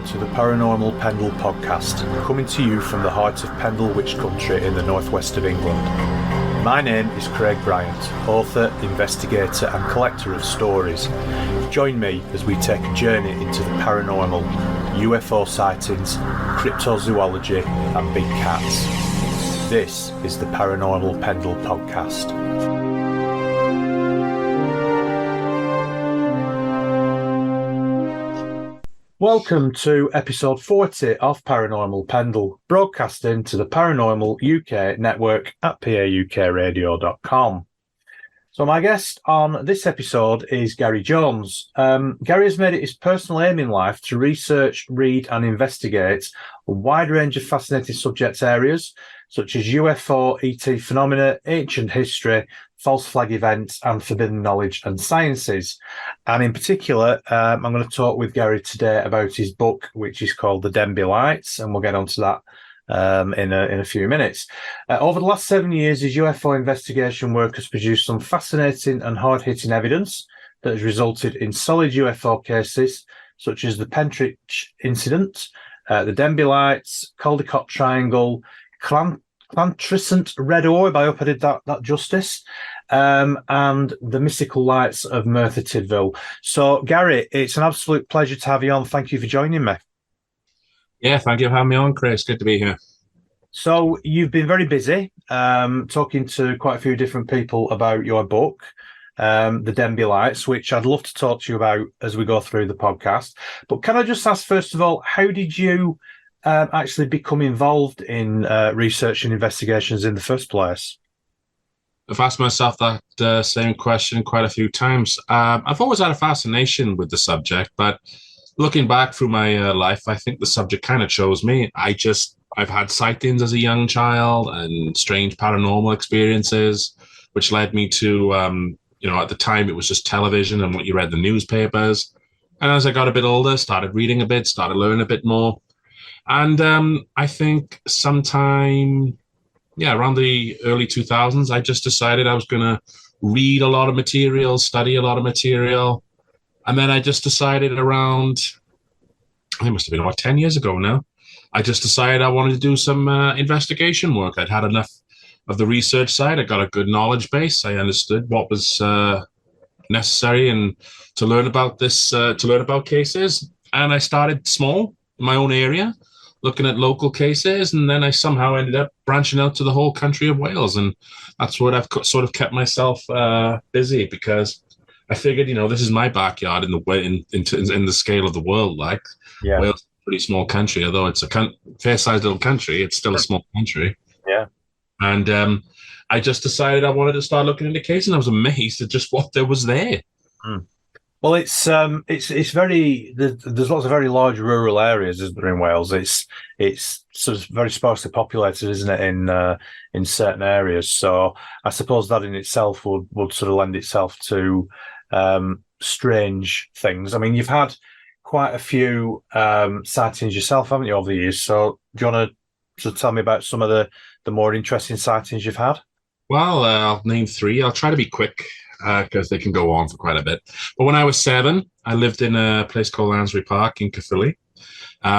to the Paranormal Pendle podcast, coming to you from the heart of Pendle Witch Country in the northwest of England. My name is Craig Bryant, author, investigator and collector of stories. Join me as we take a journey into the paranormal, UFO sightings, cryptozoology and big cats. This is the Paranormal Pendle podcast. Welcome to episode 40 of Paranormal Pendle, broadcasting to the Paranormal UK network at paukradio.com. So my guest on this episode is Gari Jones. Gary has made it his personal aim in life to research, read and investigate a wide range of fascinating subject areas such as UFO, ET phenomena, ancient history, false flag events and forbidden knowledge and sciences. And in particular, I'm going to talk with Gary today about his book, which is called The Denbigh Lights, and we'll get onto that in a few minutes. Over the last 7 years, his UFO investigation work has produced some fascinating and hard-hitting evidence that has resulted in solid UFO cases, such as the Pentyrch Incident, the Denbigh Lights, Caldecott Triangle, Clantricent Red Orb, I hope I did that justice, and the mystical lights of Merthyr Tydfil. So, Gary, it's an absolute pleasure to have you on. Thank you for joining me. Yeah, thank you for having me on, Chris. Good to be here. So, you've been very busy talking to quite a few different people about your book, The Denbigh Lights, which I'd love to talk to you about as we go through the podcast. But can I just ask, first of all, how did you actually become involved in research and investigations in the first place? I've asked myself that same question quite a few times. I've always had a fascination with the subject, but looking back through my life, I think the subject kind of chose me. I've had sightings as a young child and strange paranormal experiences, which led me to, at the time it was just television and what you read in the newspapers. And as I got a bit older, started reading a bit, started learning a bit more. And I think sometime, around the early 2000s, I just decided I was going to read a lot of material, study a lot of material. And then I just decided around, it must have been about 10 years ago now, I just decided I wanted to do some investigation work. I'd had enough of the research side. I got a good knowledge base. I understood what was necessary and to learn about this, to learn about cases. And I started small in my own area, looking at local cases, and then I somehow ended up branching out to the whole country of Wales, and that's what I've sort of kept myself busy, because I figured, this is my backyard in the scale of the world. Like, yeah. Wales is a pretty small country, although it's a fair-sized little country. It's still a small country. Yeah, and I just decided I wanted to start looking into cases, and I was amazed at just what there was there. Mm. Well, it's very, there's lots of very large rural areas, isn't there, in Wales? It's sort of very sparsely populated, isn't it, in certain areas? So I suppose that in itself would sort of lend itself to strange things. I mean, you've had quite a few sightings yourself, haven't you, over the years? So do you want to sort of tell me about some of the more interesting sightings you've had? Well, I'll name three. I'll try to be quick, because they can go on for quite a bit. But when I was 7, I lived in a place called Lansbury Park in Caerphilly.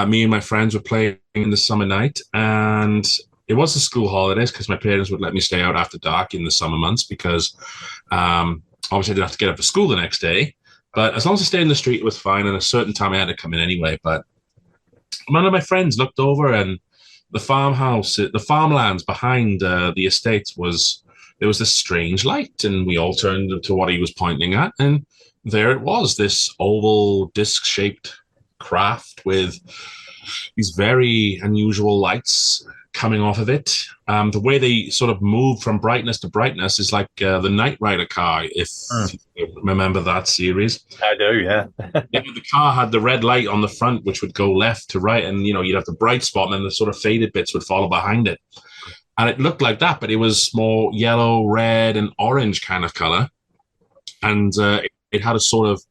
Me and my friends were playing in the summer night, and it was the school holidays because my parents would let me stay out after dark in the summer months because obviously I didn't have to get up for school the next day. But as long as I stayed in the street, it was fine. And at a certain time, I had to come in anyway. But one of my friends looked over, and the farmlands behind the estates there was this strange light, and we all turned to what he was pointing at, and there it was, this oval disc-shaped craft with these very unusual lights coming off of it. The way they sort of move from brightness to brightness is like the Knight Rider car, if you remember that series. I do, yeah. Yeah, the car had the red light on the front, which would go left to right, and you'd have the bright spot, and then the sort of faded bits would follow behind it. And it looked like that, but it was more yellow, red, and orange kind of color. And it had a sort of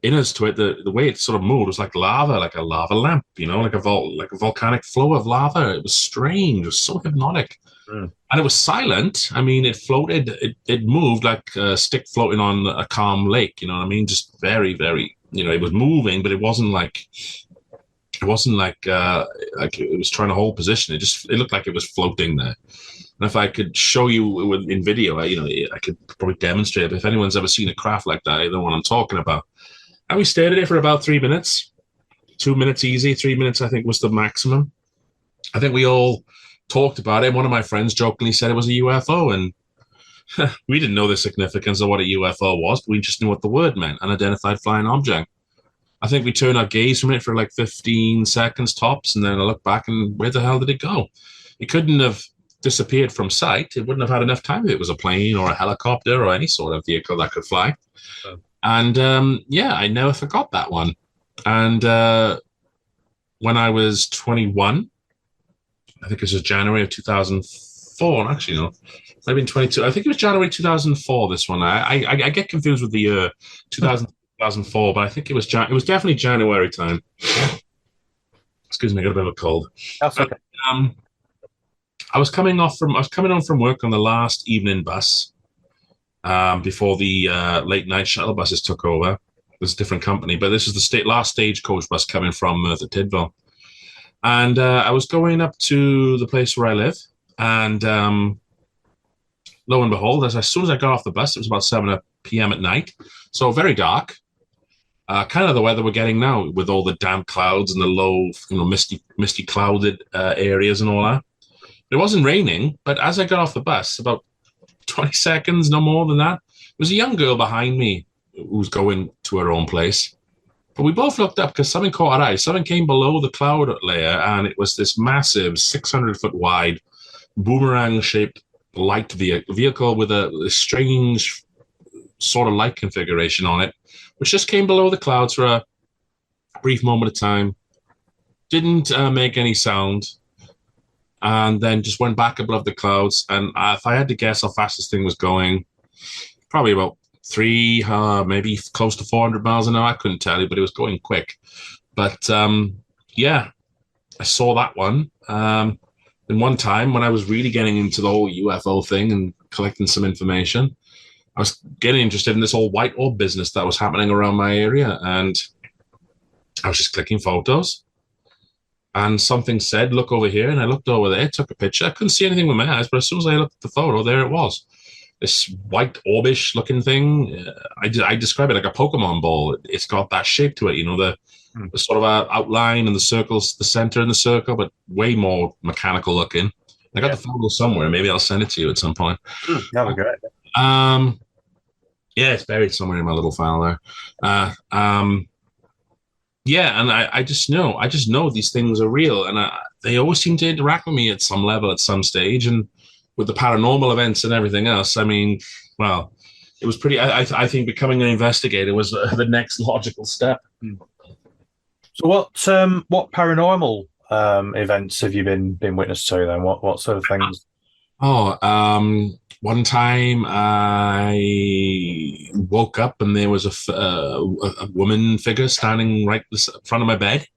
innards to it. The way it sort of moved was like lava, like a lava lamp, like a volcanic flow of lava. It was strange. It was so hypnotic. And it was silent. I mean, it floated. It moved like a stick floating on a calm lake. You know what I mean? Just very, very, it was moving, but it wasn't like It wasn't like it was trying to hold position. It looked like it was floating there. And if I could show you in video, I could probably demonstrate it. If anyone's ever seen a craft like that, they know what I'm talking about. And we stayed at it for about 3 minutes. 2 minutes easy. 3 minutes, I think, was the maximum. I think we all talked about it. One of my friends jokingly said it was a UFO, and we didn't know the significance of what a UFO was. We just knew what the word meant, unidentified flying object. I think we turned our gaze from it for like 15 seconds tops, and then I looked back and where the hell did it go? It couldn't have disappeared from sight. It wouldn't have had enough time if it was a plane or a helicopter or any sort of vehicle that could fly. Oh. And I never forgot that one. And when I was 21, I think it was January of 2004. Actually, no, I've been 22. I think it was January 2004. This one, I get confused with the year 2004, but I think it was definitely January time. Excuse me, I got a bit of a cold. That's okay. I was coming home from work on the last evening bus before the late night shuttle buses took over. It was a different company, but this is the last stagecoach bus coming from Merthyr Tydfil. And I was going up to the place where I live, and lo and behold, as soon as I got off the bus, it was about 7 p.m. at night, so very dark. Kind of the weather we're getting now, with all the damp clouds and the low, misty clouded areas and all that. It wasn't raining, but as I got off the bus, about 20 seconds, no more than that, there was a young girl behind me who was going to her own place. But we both looked up because something caught our eye. Something came below the cloud layer, and it was this massive 600-foot wide, boomerang-shaped light vehicle with a strange sort of light configuration on it, which just came below the clouds for a brief moment of time, didn't make any sound, and then just went back above the clouds. And if I had to guess how fast this thing was going, probably about 3, maybe close to 400 miles an hour. I couldn't tell you, but it was going quick. But I saw that one. And one time when I was really getting into the whole UFO thing and collecting some information, I was getting interested in this whole white orb business that was happening around my area. And I was just clicking photos. And something said, look over here. And I looked over there, took a picture. I couldn't see anything with my eyes, but as soon as I looked at the photo, there it was. This white orbish looking thing. I describe it like a Pokemon ball. It's got that shape to it, the sort of outline and the circles, the center and the circle, but way more mechanical looking. I got the photo somewhere. Maybe I'll send it to you at some point. That'd be great. It's buried somewhere in my little file there. And I just know these things are real, and they always seem to interact with me at some level at some stage. And with the paranormal events and everything else, I mean, well, it was pretty. I think becoming an investigator was the next logical step. So, what paranormal events have you been witness to then? What sort of things? One time I woke up and there was a woman figure standing right in front of my bed.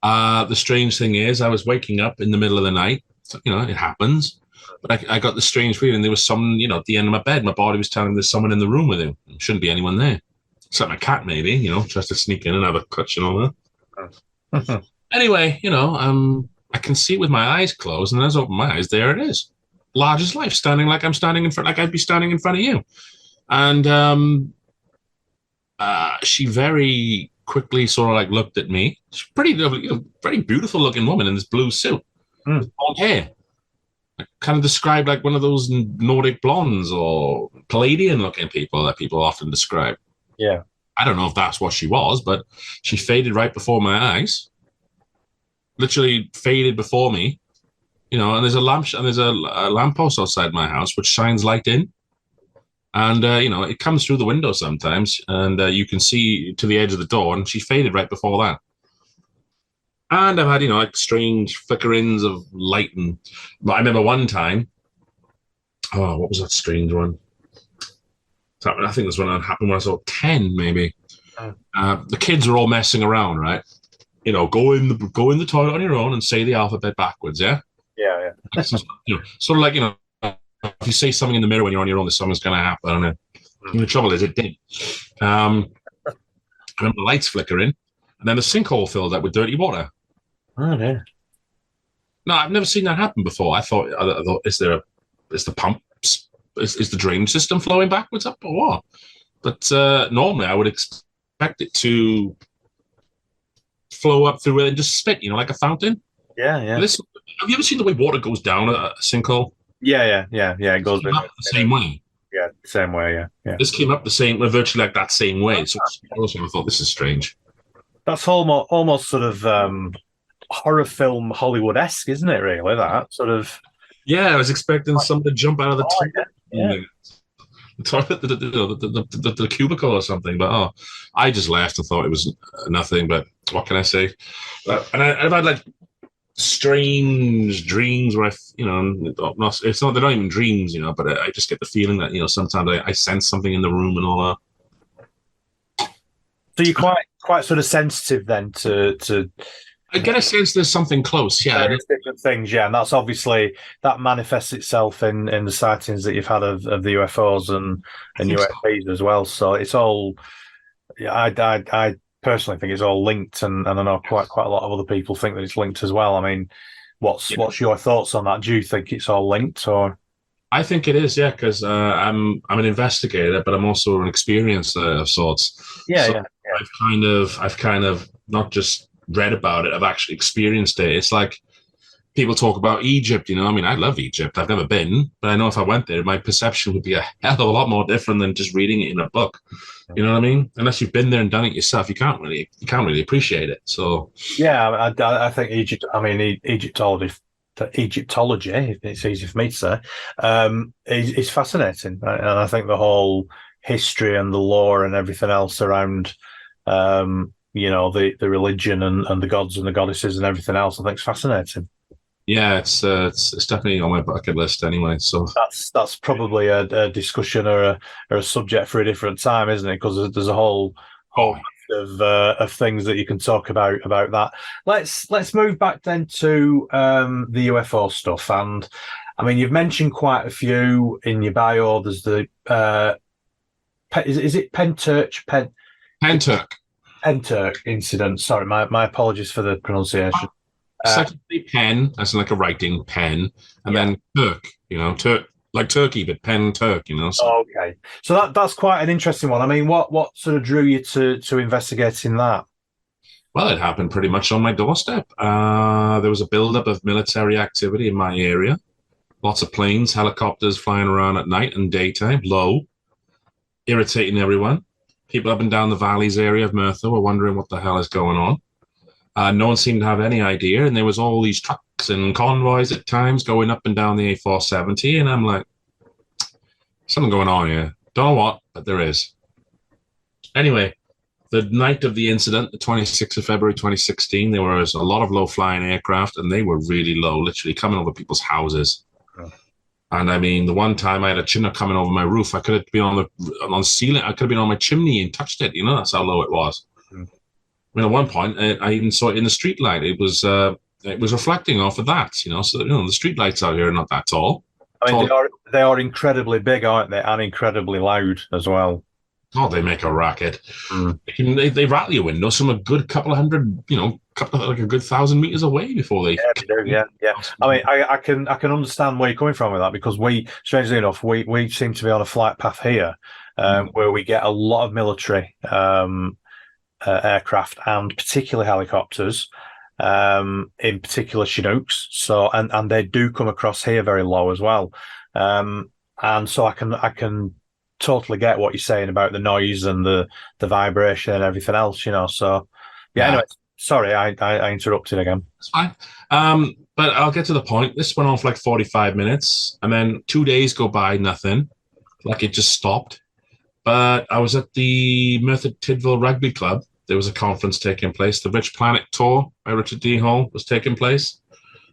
The strange thing is, I was waking up in the middle of the night. So, it happens. But I got the strange feeling there was someone, at the end of my bed. My body was telling me there's someone in the room with him. There shouldn't be anyone there. Except my cat, maybe, tries to sneak in and have a clutch and all that. Anyway, I can see it with my eyes closed, and as I open my eyes, there it is. Large as life, standing like I'm standing in front, like I'd be standing in front of you. And she very quickly sort of like looked at me. She's pretty lovely, very beautiful looking woman in this blue suit, with blonde hair. Kind of described like one of those Nordic blondes or Palladian looking people that people often describe. Yeah. I don't know if that's what she was, but she faded right before my eyes. Literally faded before me. And there's a lamppost outside my house which shines light in. And it comes through the window sometimes, and you can see to the edge of the door, and she faded right before that. And I've had, like strange flickerings of light. But I remember one time, what was that strange one? I think this one happened when I was about 10, maybe. The kids were all messing around, right? Go in the toilet on your own and say the alphabet backwards, yeah? Yeah. Sort of like, if you say something in the mirror when you're on your own, something's going to happen. And the trouble is, it did. I remember the lights flickering. and then the sinkhole filled up with dirty water. Oh, yeah. No, I've never seen that happen before. I thought is the pumps, is the drain system flowing backwards up or what? But normally I would expect it to flow up through it and just spit, like a fountain. Yeah, yeah. Have you ever seen the way water goes down a sinkhole? Yeah. It goes up the same way. Yeah, same way. Yeah. This came up the same, virtually like that same way. So I thought this is strange. That's almost sort of horror film Hollywood-esque, isn't it? Really, that sort of. Yeah, I was expecting someone to jump out of the toilet. Yeah. The toilet, the cubicle or something, but I just laughed and thought it was nothing. But what can I say? And I've had like strange dreams where they're not even dreams, but I just get the feeling that sometimes I sense something in the room and all that. So you're quite sort of sensitive then to. I get a sense there's something close, yeah. Different things, yeah, and that's obviously that manifests itself in the sightings that you've had of the UFOs and UFPs as well. So it's all, I personally think it's all linked, and I know quite a lot of other people think that it's linked as well. I mean, what's your thoughts on that? Do you think it's all linked, or? I think it is, yeah, because I'm an investigator, but I'm also an experiencer of sorts. Yeah. I've kind of not just read about it, I've actually experienced it. It's like people talk about Egypt, I mean, I love Egypt. I've never been, but I know if I went there, my perception would be a hell of a lot more different than just reading it in a book. You know what I mean? Unless you've been there and done it yourself, you can't really appreciate it. So yeah, I think Egypt. I mean, Egyptology. It's easy for me to say. Is fascinating, and I think the whole history and the lore and everything else around, the religion and the gods and the goddesses and everything else, I think it's fascinating. Yeah, it's definitely on my bucket list anyway. So that's probably a discussion or a subject for a different time, isn't it? Because there's a whole of things that you can talk about that. Let's move back then to the UFO stuff. And I mean, you've mentioned quite a few in your bio. There's the is it Pentyrch? Pentyrch incident. Sorry, my apologies for the pronunciation. Secondly, pen, as in like a writing pen, and then Turk, Turk like Turkey, but Pentyrch, So. Okay, so that's quite an interesting one. I mean, what sort of drew you to investigating that? Well, it happened pretty much on my doorstep. There was a buildup of military activity in my area. Lots of planes, helicopters flying around at night and daytime, low, irritating everyone. People up and down the valleys area of Merthyr were wondering what the hell is going on. No one seemed to have any idea, and there was all these trucks and convoys at times going up and down the A470, and I'm like, something going on here. Don't know what, but there is. Anyway, the night of the incident, the 26th of February 2016, there was a lot of low-flying aircraft, and they were really low, literally coming over people's houses. Oh. And I mean, the one time I had a Chinook coming over my roof, I could have been on the ceiling, I could have been on my chimney and touched it, that's how low it was. I mean, at one point, I even saw it in the street light. It was reflecting off of that, So the street lights out here are not that tall. I mean, they are incredibly big, aren't they? And incredibly loud as well. Oh, they make a racket. They rattle your windows from a good couple of hundred, like a good 1,000 meters away before they. Yeah. I mean, I can understand where you're coming from with that, because strangely enough, we seem to be on a flight path here, where we get a lot of military. Aircraft and particularly helicopters, in particular Chinooks. So and they do come across here very low as well, and so I can totally get what you're saying about the noise and the vibration and everything else. So Anyway, sorry, I interrupted again. It's fine. But I'll get to the point. This went on for like 45 minutes, and then 2 days go by, nothing. Like it just stopped. But I was at the Merthyr Tydfil Rugby Club. There was a conference taking place. The Rich Planet Tour by Richard D. Hall was taking place.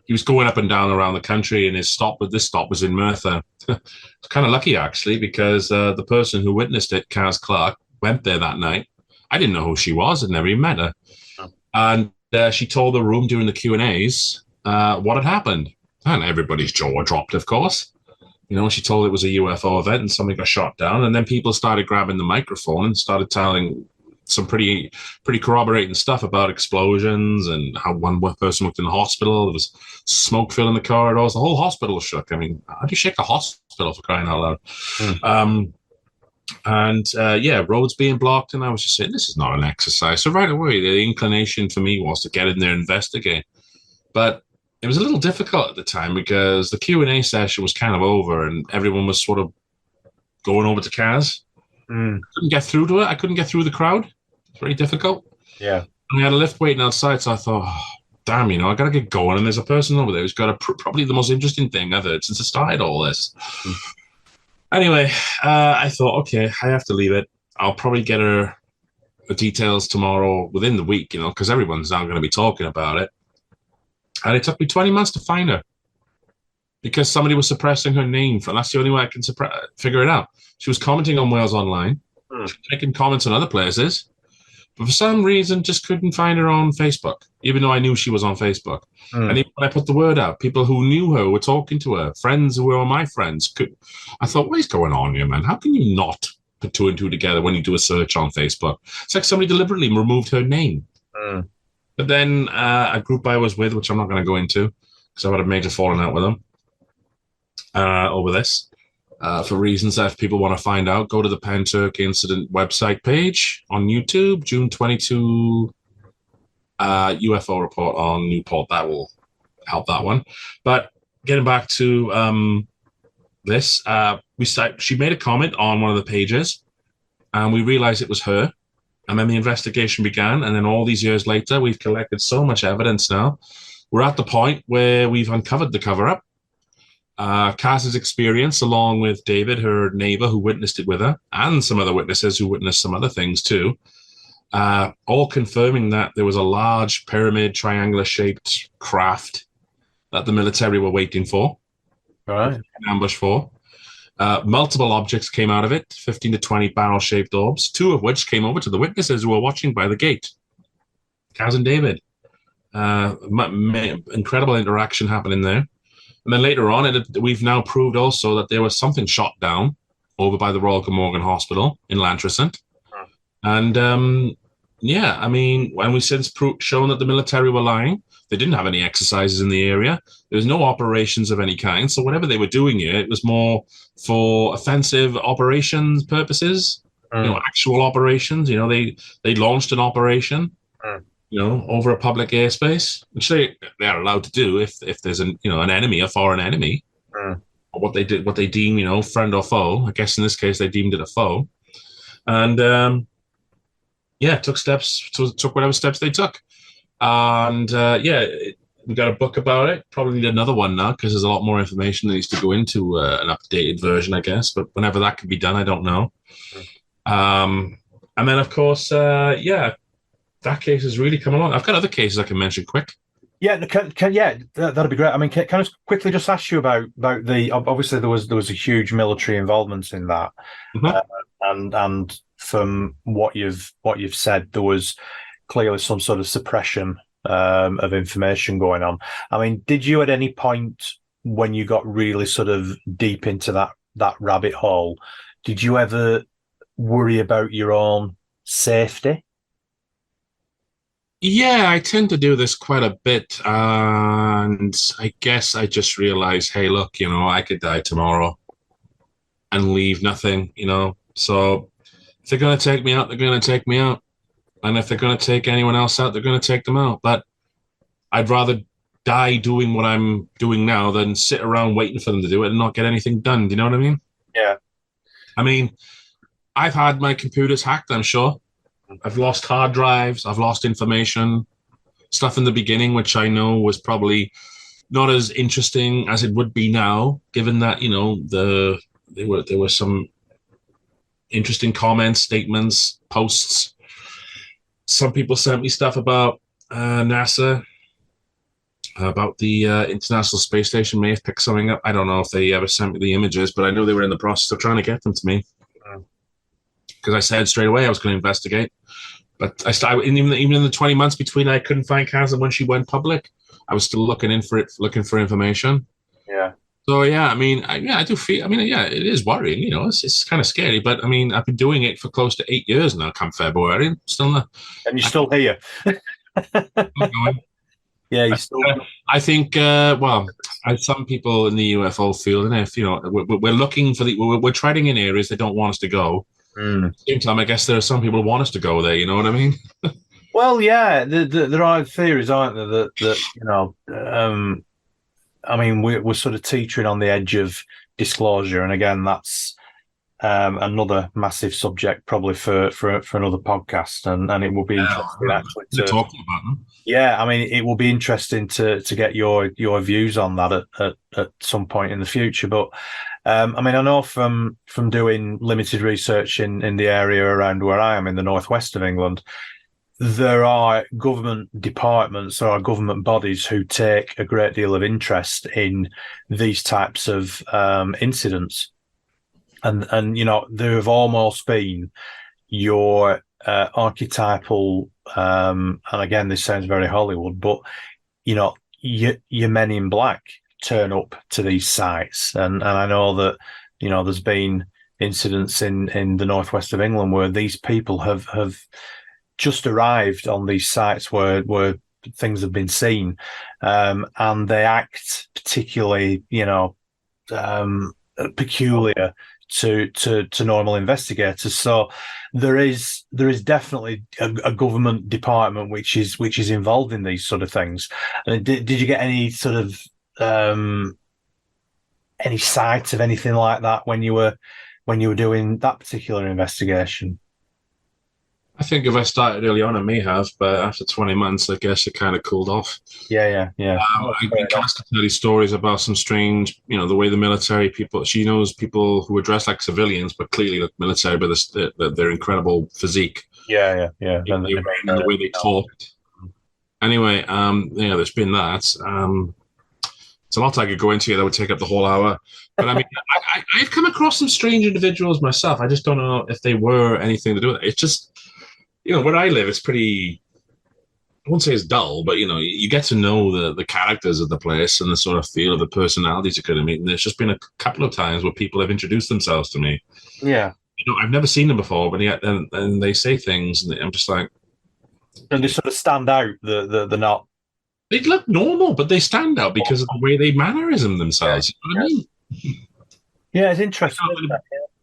He was going up and down around the country, and this stop was in Merthyr. It's kind of lucky, actually, because the person who witnessed it, Kaz Clark, went there that night. I didn't know who she was. I'd never even met her. Oh. And she told the room during the Q&As what had happened. And everybody's jaw dropped, of course. She told it was a UFO event and somebody got shot down. And then people started grabbing the microphone and started telling some pretty corroborating stuff about explosions and how one person worked in the hospital. There was smoke filling the corridors. The whole hospital shook. I mean, how do you shake a hospital, for crying out loud? Roads being blocked, and I was just saying, this is not an exercise. So right away, the inclination for me was to get in there and investigate. But it was a little difficult at the time because the Q&A session was kind of over, and everyone was sort of going over to Kaz. Couldn't get through to it. I couldn't get through the crowd. It's very difficult. Yeah. And we had a lift waiting outside, so I thought, damn, I got to get going. And there's a person over there who's got probably the most interesting thing I've heard since I started all this. Anyway, I thought, okay, I have to leave it. I'll probably get her the details tomorrow within the week, because everyone's now going to be talking about it. And it took me 20 months to find her because somebody was suppressing her name. And that's the only way I can figure it out. She was commenting on Wales Online, making comments on other places, but for some reason just couldn't find her on Facebook, even though I knew she was on Facebook. And even when I put the word out, people who knew her were talking to her, friends who were my friends. I thought, what is going on here, man? How can you not put two and two together when you do a search on Facebook? It's like somebody deliberately removed her name. But then a group I was with, which I'm not going to go into because I've had a major falling out with them over this. For reasons that if people want to find out, go to the Pentyrch Incident website page on YouTube, June 22 UFO report on Newport. That will help that one. But getting back to this, she made a comment on one of the pages, and we realized it was her. And then the investigation began, and then all these years later, we've collected so much evidence now. We're at the point where we've uncovered the cover-up. Kaz's experience, along with David, her neighbor, who witnessed it with her, and some other witnesses who witnessed some other things too, all confirming that there was a large pyramid, triangular-shaped craft that the military were waiting for, right, an ambush for. Multiple objects came out of it, 15 to 20 barrel-shaped orbs, two of which came over to the witnesses who were watching by the gate, Kaz and David. Incredible interaction happening there. And then later on, we've now proved also that there was something shot down over by the Royal Glamorgan Hospital in Lantricent. And when we since shown that the military were lying, they didn't have any exercises in the area. There was no operations of any kind. So whatever they were doing here, it was more for offensive operations purposes, actual operations. They launched an operation. Over a public airspace, which they are allowed to do if there's an enemy, a foreign enemy, or what they deem, friend or foe. I guess in this case they deemed it a foe, and took whatever steps they took, and we got a book about it. Probably need another one now because there's a lot more information that needs to go into an updated version, I guess. But whenever that can be done, I don't know. And then of course, that case has really come along. I've got other cases I can mention quick. Yeah, that'd be great. I mean, can I quickly just ask you about the? Obviously, there was a huge military involvement in that, and from what you've said, there was clearly some sort of suppression of information going on. I mean, did you at any point when you got really sort of deep into that rabbit hole, did you ever worry about your own safety? Yeah, I tend to do this quite a bit, and I guess I just realized, hey, look, I could die tomorrow and leave nothing, So if they're going to take me out, they're going to take me out. And if they're going to take anyone else out, they're going to take them out. But I'd rather die doing what I'm doing now than sit around waiting for them to do it and not get anything done. Do you know what I mean? Yeah. I mean, I've had my computers hacked, I'm sure. I've lost hard drives. I've lost information, stuff in the beginning, which I know was probably not as interesting as it would be now, given that, there were some interesting comments, statements, posts. Some people sent me stuff about NASA, about the International Space Station may have picked something up. I don't know if they ever sent me the images, but I know they were in the process of trying to get them to me. Because I said straight away I was going to investigate. But I started, even in the 20 months between I couldn't find Kaz and when she went public, I was still looking for information. Yeah. So yeah, I mean, I do feel. I mean, yeah, it is worrying. You know, it's kind of scary. But I mean, I've been doing it for close to 8 years now. Come February, still not. And you're still here. Going. Yeah, you're still. I think. Well, as some people in the UFO field, and if you know, we're looking for we're treading in areas they don't want us to go. Mm. At the same time, I guess there are some people who want us to go there. You know what I mean? Well, yeah, there are theories, aren't there, that I mean, we're sort of teetering on the edge of disclosure, and again, that's another massive subject probably for another podcast, and it will be interesting actually to talking about them. Yeah, I mean, it will be interesting to get your views on that at some point in the future. But I mean, I know from doing limited research in the area around where I am in the northwest of England, there are government departments, there are government bodies who take a great deal of interest in these types of incidents, and you know, there have almost been your archetypal, and again, this sounds very Hollywood, but you know, your men in black turn up to these sites, and I know that, you know, there's been incidents in the northwest of England where these people have just arrived on these sites where things have been seen, and they act particularly, you know, peculiar to normal investigators. So there is definitely a government department which is involved in these sort of things. And did you get any sort of any sight of anything like that when you were doing that particular investigation? I think if I started early on, I may have, but after 20 months, I guess it kind of cooled off. Yeah. I think Cass can tell these stories about some strange, you know, the way the military people, she knows people who are dressed like civilians, but clearly look military, but their incredible physique. Yeah. And the way they talked. Anyway, yeah, there's been that. It's a lot I could go into. That would take up the whole hour. But I mean, I've come across some strange individuals myself. I just don't know if they were anything to do with it. It's just, you know, where I live, it's pretty, I won't say it's dull, but, you know, you get to know the characters of the place and the sort of feel of the personalities you're going to meet. And there's just been a couple of times where people have introduced themselves to me. Yeah. You know, I've never seen them before, but yet and they say things, and I'm just like... And they sort of stand out, they're not... They look normal, but they stand out because of the way they mannerism themselves. You know what I mean? Yeah, it's interesting.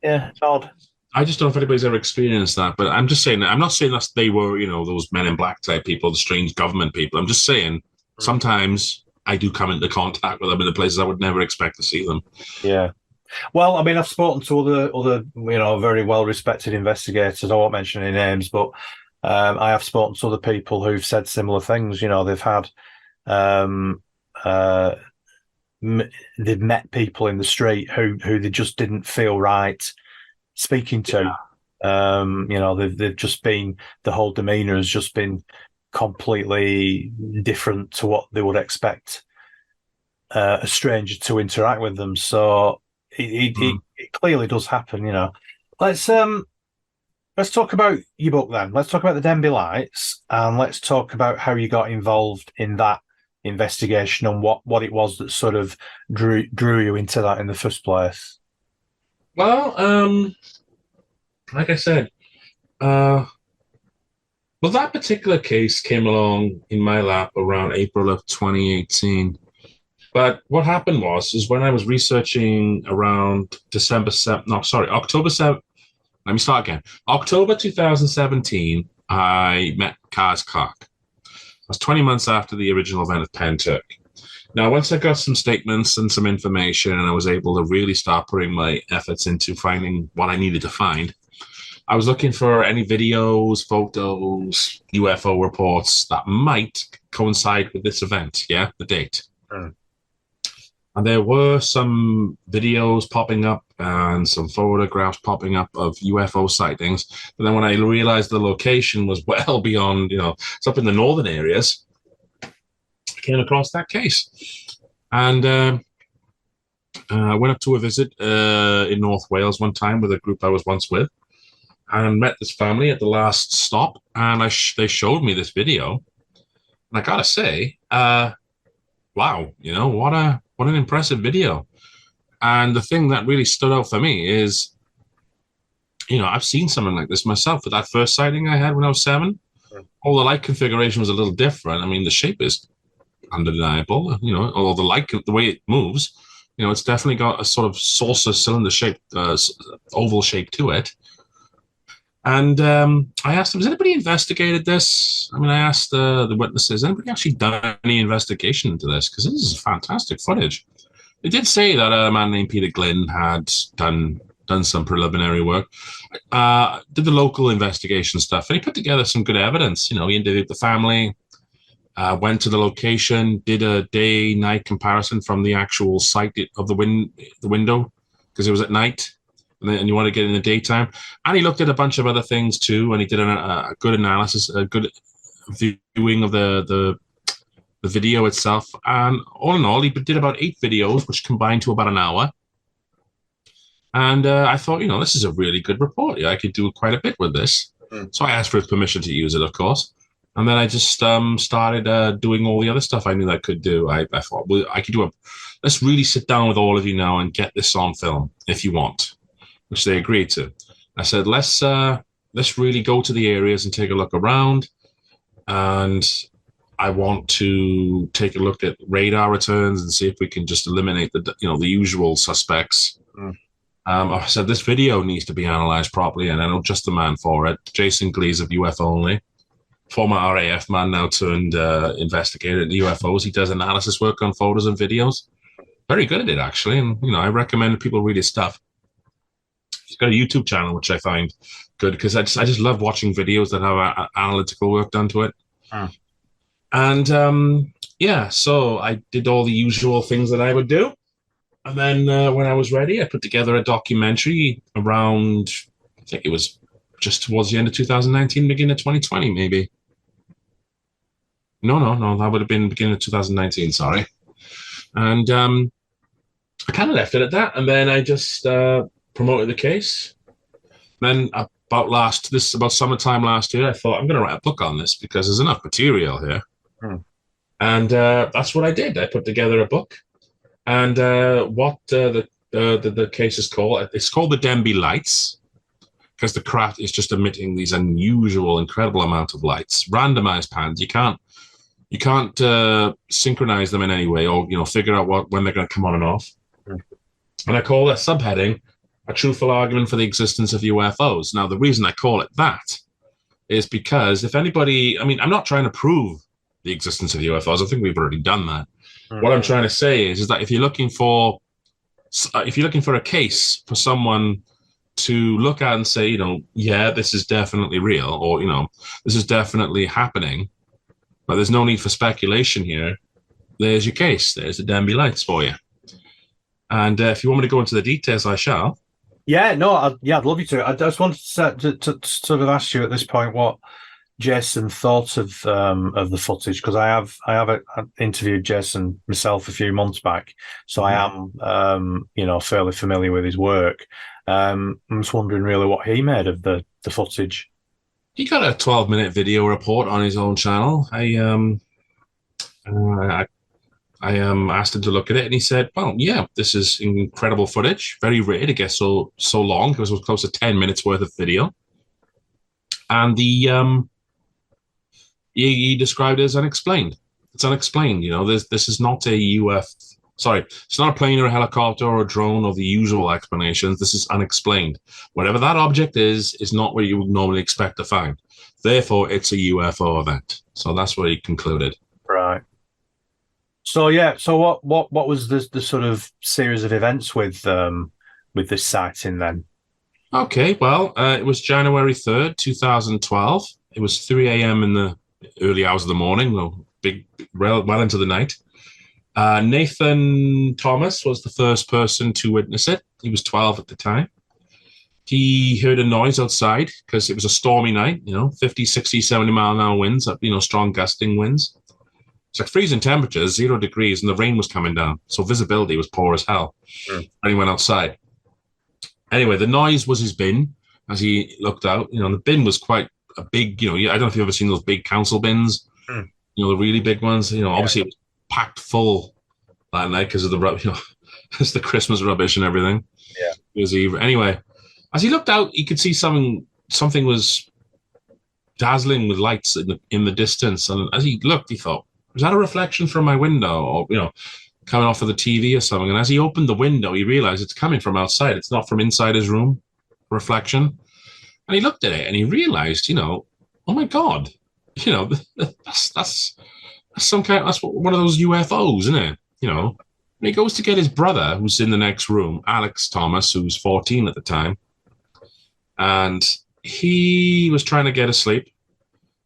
Yeah, it's odd. I just don't know if anybody's ever experienced that, but I'm just saying that. I'm not saying that they were, you know, those men in black type people, the strange government people. I'm just saying sometimes I do come into contact with them in the places I would never expect to see them. Yeah. Well, I mean, I've spoken to other you know, very well-respected investigators. I won't mention any names, but I have spoken to other people who've said similar things. You know, they've had they've met people in the street who they just didn't feel right speaking to. You know, they've just been, the whole demeanor has just been completely different to what they would expect a stranger to interact with them. So it clearly does happen. You know, let's talk about your book then. Let's talk about the Denbigh Lights, and let's talk about how you got involved in that investigation and what it was that sort of drew you into that in the first place. Well, like I said, well, that particular case came along in my lap around April of 2018. But what happened is when I was researching around October 7th. Let me start again. October 2017, I met Kaz Clark. It was 20 months after the original event of Pentyrch. Now, once I got some statements and some information, and I was able to really start putting my efforts into finding what I needed to find, I was looking for any videos, photos, UFO reports that might coincide with this event, the date. And there were some videos popping up and some photographs popping up of UFO sightings. But then when I realized the location was well beyond, you know, it's up in the northern areas, I came across that case. And I went up to a visit in North Wales one time with a group I was once with, and met this family at the last stop. And they showed me this video. And I gotta say, wow, you know, what an impressive video. And the thing that really stood out for me is, I've seen something like this myself. With that first sighting I had when I was 7, all the light configuration was a little different. I mean, the shape is undeniable, although the way it moves, it's definitely got a sort of saucer cylinder shape, oval shape to it. And I asked them, has anybody investigated this? I mean, I asked the witnesses, has anybody actually done any investigation into this? Because this is fantastic footage. They did say that a man named Peter Glynn had done some preliminary work, did the local investigation stuff, and he put together some good evidence. He interviewed the family, went to the location, did a day-night comparison from the actual site of the window, because it was at night. And you want to get in the daytime. And he looked at a bunch of other things too, and he did a good analysis, a good viewing of the video itself. And all in all, he did about 8 videos, which combined to about an hour. And I thought, this is a really good report. Yeah, I could do quite a bit with this. So I asked for his permission to use it, of course. And then I just started doing all the other stuff I knew I could do. I thought, well, I could let's really sit down with all of you now and get this on film if you want. Which they agreed to. I said, let's really go to the areas and take a look around. And I want to take a look at radar returns and see if we can just eliminate the usual suspects. I said, this video needs to be analyzed properly, and I know just the man for it. Jason Glees of UFO Only, former RAF man, now turned investigator in UFOs. He does analysis work on photos and videos. Very good at it, actually. And, I recommend people read his stuff. He's got a YouTube channel, which I find good because I just love watching videos that have analytical work done to it. And so I did all the usual things that I would do. And then when I was ready, I put together a documentary around, I think it was just towards the end of 2019, beginning of 2020, maybe. No, that would have been beginning of 2019, sorry. And I kind of left it at that. And then I just promoted the case. Then about summertime last year, I thought, I'm going to write a book on this because there's enough material here. And that's what I did. I put together a book. And what the case is called, it's called the Denbigh Lights, because the craft is just emitting these unusual, incredible amount of lights, randomized patterns. You can't synchronize them in any way, or figure out when they're going to come on and off. And I call that subheading a truthful argument for the existence of UFOs. Now, the reason I call it that is because if anybody, I'm not trying to prove the existence of UFOs. I think we've already done that. What I'm trying to say is that if you're looking for a case for someone to look at and say, yeah, this is definitely real, or, this is definitely happening, but there's no need for speculation here, there's your case. There's the Denbigh Lights for you. And if you want me to go into the details, I shall. Yeah, no, I'd love you to. I just wanted to sort of ask you at this point what Jason thought of the footage, because I have interviewed Jason myself a few months back, so I am fairly familiar with his work. I'm just wondering really what he made of the footage. He got a 12-minute video report on his own channel. I asked him to look at it, and he said, well, yeah, this is incredible footage. Very rare to get so long, because it was close to 10 minutes worth of video. And he described it as unexplained. It's unexplained. This is not it's not a plane or a helicopter or a drone or the usual explanations. This is unexplained. Whatever that object is not what you would normally expect to find. Therefore, it's a UFO event. So that's what he concluded. Right. So yeah. So what was the sort of series of events with this sighting then? Okay. Well, it was January 3rd, 2012. It was 3 a.m. in the early hours of the morning, well into the night. Nathan Thomas was the first person to witness it. He was 12 at the time. He heard a noise outside because it was a stormy night, 50, 60, 70 mile an hour winds, strong gusting winds. It's like freezing temperatures, 0 degrees, and the rain was coming down. So visibility was poor as hell. And he went outside. Anyway, the noise was his bin as he looked out. The bin was quite a big, I don't know if you've ever seen those big council bins, the really big ones. Obviously it was packed full that night because of the, It's the Christmas rubbish and everything. Yeah. New Year's Eve. Anyway, as he looked out, he could see something was dazzling with lights in the distance. And as he looked, he thought, was that a reflection from my window, or coming off of the TV or something? And as he opened the window, he realized it's coming from outside. It's not from inside his room. Reflection. And he looked at it and he realized, oh my God, that's one of those UFOs, isn't it? And he goes to get his brother, who's in the next room, Alex Thomas, who's 14 at the time. And he was trying to get asleep.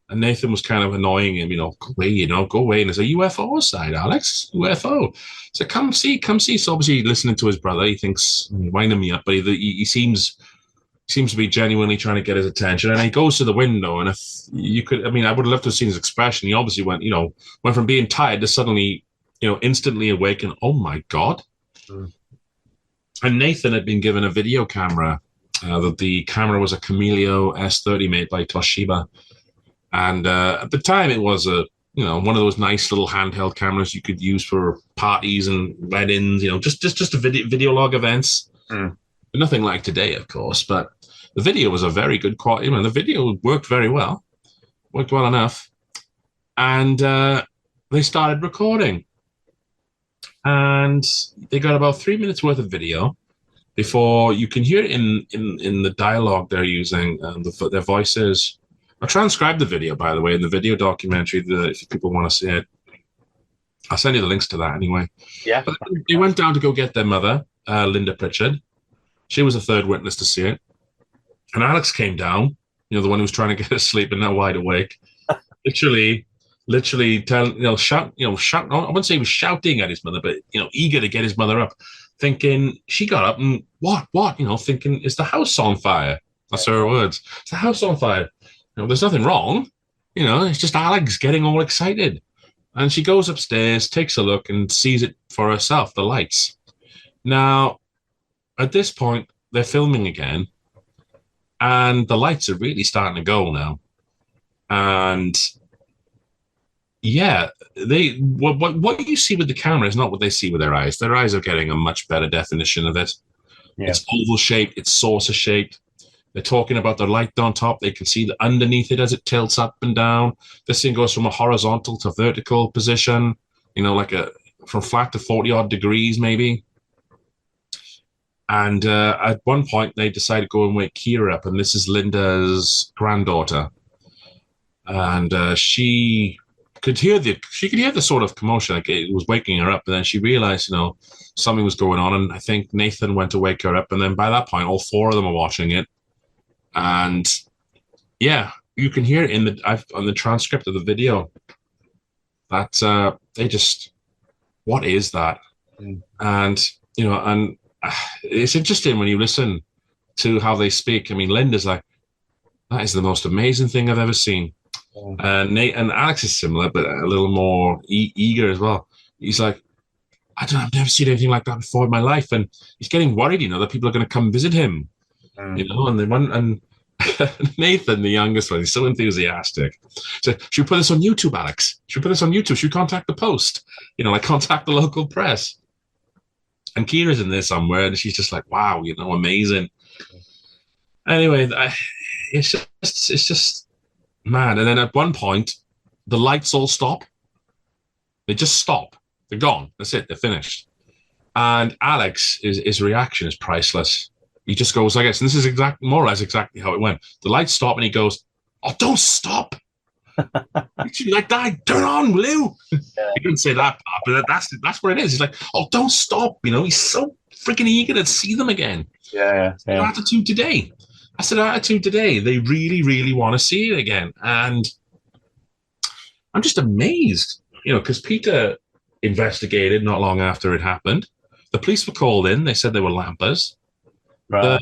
And Nathan was kind of annoying him, go away. And there's a UFO outside, Alex, UFO. So come see. So obviously listening to his brother, he thinks, winding me up, but he seems to be genuinely trying to get his attention. And he goes to the window, and if you could, I would have loved to have seen his expression. He obviously went from being tired to suddenly, instantly awake and, oh my God. Mm. And Nathan had been given a video camera. The camera was a Camilio S30 made by Toshiba. And at the time, it was one of those nice little handheld cameras you could use for parties and weddings, just a video log events. Mm. Nothing like today, of course, but the video was a very good quality. The video worked very well, worked well enough. And they started recording. And they got about 3 minutes worth of video before you can hear it in the dialogue they're using, their voices. I transcribed the video, by the way, in the video documentary, if people want to see it. I'll send you the links to that anyway. Yeah. But they went down to go get their mother, Linda Pritchard. She was a third witness to see it. And Alex came down, the one who was trying to get asleep and now wide awake. literally shout, I wouldn't say he was shouting at his mother, but, eager to get his mother up, thinking, she got up and what, thinking, is the house on fire? That's her words. Is the house on fire? There's nothing wrong. It's just Alex getting all excited. And she goes upstairs, takes a look, and sees it for herself, the lights. Now, at this point, they're filming again, and the lights are really starting to go now. And yeah, what you see with the camera is not what they see with their eyes. Their eyes are getting a much better definition of it. Yeah. It's oval shaped, it's saucer shaped. They're talking about the light on top. They can see that underneath it as it tilts up and down. This thing goes from a horizontal to vertical position, from flat to 40 odd degrees, maybe. And at one point, they decided to go and wake Kira up, and this is Linda's granddaughter. And she could hear the sort of commotion, like it was waking her up. And then she realized, something was going on. And I think Nathan went to wake her up. And then by that point, all four of them are watching it. And yeah, you can hear it on the transcript of the video that they just, what is that? Mm. And it's interesting when you listen to how they speak. Linda's like, that is the most amazing thing I've ever seen. Mm. And Alex is similar, but a little more eager as well. He's like, I've never seen anything like that before in my life. And he's getting worried, that people are going to come visit him. Mm. And Nathan, the youngest one, he's so enthusiastic. So, should we put this on YouTube, Alex? Should we put this on YouTube? Should we contact the Post? Contact the local press. And Kira's in there somewhere, and she's just like, wow, amazing. Anyway, it's just mad. And then at one point, the lights all stop. They just stop. They're gone. That's it. They're finished. And Alex, his reaction is priceless. He just goes like this, and this is more or less exactly how it went. The lights stop, and he goes, "Oh, don't stop! Like that, turn on, will you?" Yeah. He didn't say that part, but that's where it is. He's like, "Oh, don't stop!" He's so freaking eager to see them again. Yeah. That's their attitude today. That's their attitude today. They really, really want to see it again, and I'm just amazed, because Peter investigated not long after it happened. The police were called in. They said they were lampers. Right.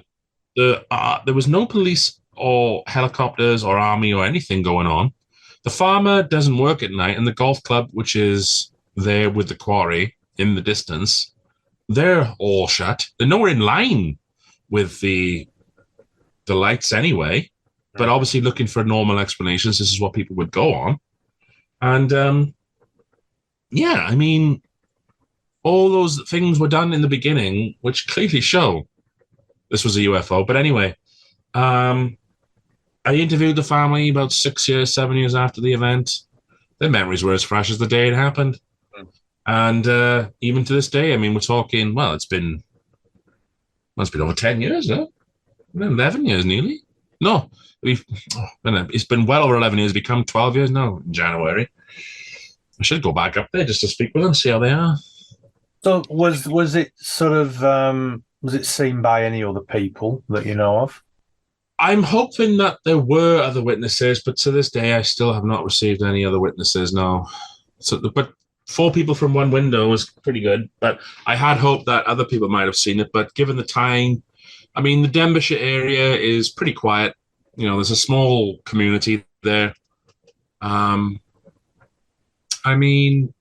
There was no police or helicopters or army or anything going on. The farmer doesn't work at night, and the golf club, which is there with the quarry in the distance, they're all shut. They're nowhere in line with the lights anyway. But obviously, looking for normal explanations, this is what people would go on. And all those things were done in the beginning, which clearly show this was a UFO. But anyway, I interviewed the family about 6 years, 7 years after the event. Their memories were as fresh as the day it happened. And even to this day, I mean, we're talking, well, it's been over 10 years, no? 11 years nearly. No, it's been well over 11 years, become 12 years now in January. I should go back up there just to speak with them, see how they are. So was it sort of, was it seen by any other people that you know of? I'm hoping that there were other witnesses, but to this day, I still have not received any other witnesses, no. So, but 4 people from one window was pretty good, but I had hoped that other people might have seen it. But given the time, I mean, the Denbighshire area is pretty quiet. You know, there's a small community there. I mean,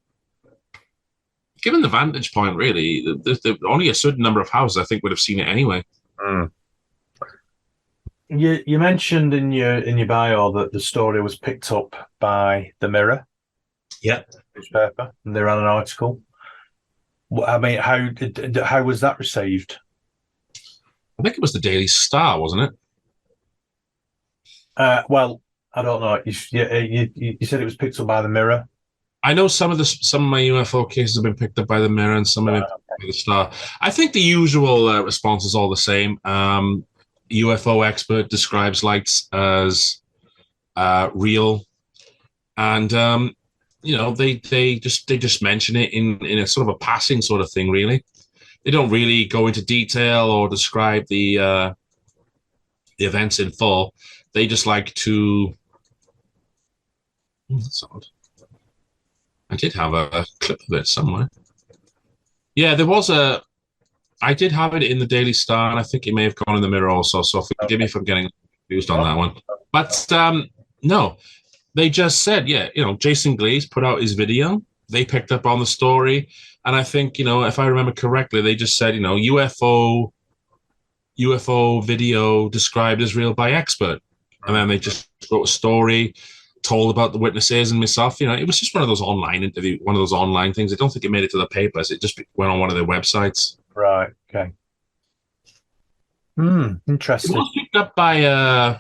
given the vantage point, really, there's only a certain number of houses I think would have seen it anyway. You mentioned in your bio that the story was picked up by the Mirror. Yeah. Newspaper, and they ran an article. I mean, how was that received? I think it was the Daily Star, wasn't it? Well, I don't know. You said it was picked up by the Mirror. I know some of my UFO cases have been picked up by the Mirror and some have been picked up by the Star. I think the usual response is all the same. UFO expert describes lights as real, and you know, they just mention it in a sort of a passing sort of thing. Really, they don't really go into detail or describe the events in full. They just like to. That's odd. I did have a clip of it somewhere. Yeah, there was a. I did have it in the Daily Star, and I think it may have gone in the Mirror also. So forgive me if I'm getting confused on that one. But no. They just said, yeah, you know, Jason Glees put out his video. They picked up on the story. And I think, you know, if I remember correctly, they just said, you know, UFO video described as real by expert. And then they just wrote a story, told about the witnesses and myself. You know, it was just one of those online things. I don't think it made it to the papers. It just went on one of their websites. Right. Okay. Interesting. It was picked up by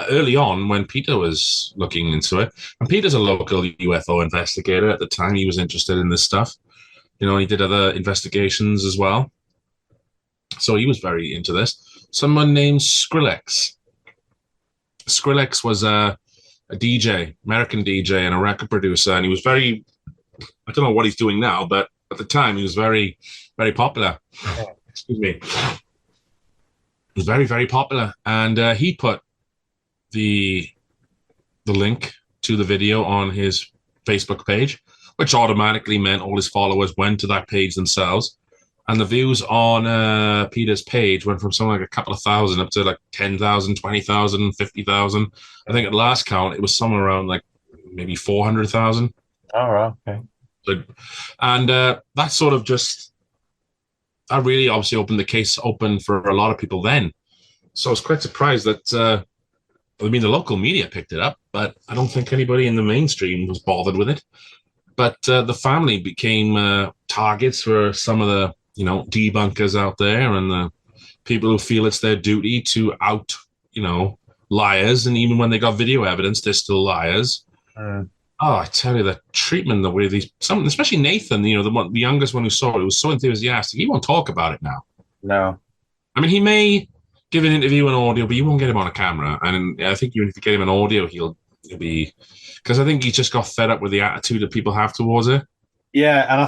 early on when Peter was looking into it. And Peter's a local UFO investigator at the time. He was interested in this stuff. You know, he did other investigations as well. So he was very into this. Someone named Skrillex. Skrillex was a DJ, American DJ and a record producer. And he was very, I don't know what he's doing now, but at the time he was very, very popular. Excuse me. He was very, very popular. And he put the link to the video on his Facebook page, which automatically meant all his followers went to that page themselves. And the views on Peter's page went from something like a couple of thousand up to like 10,000, 20,000, 50,000. I think at last count, it was somewhere around like maybe 400,000. All right. Okay. And that sort of just, that really obviously opened the case open for a lot of people then. So I was quite surprised that, I mean, the local media picked it up, but I don't think anybody in the mainstream was bothered with it. But the family became targets for some of the, you know, debunkers out there and the people who feel it's their duty to out, you know, liars. And even when they got video evidence, they're still liars. Oh, I tell you, the treatment, the way especially Nathan, you know, the youngest one who saw it, was so enthusiastic. He won't talk about it now. No. I mean, he may give an interview and audio, but you won't get him on a camera. And I think even if you get him an audio, he'll be, because I think he just got fed up with the attitude that people have towards it. Yeah, and I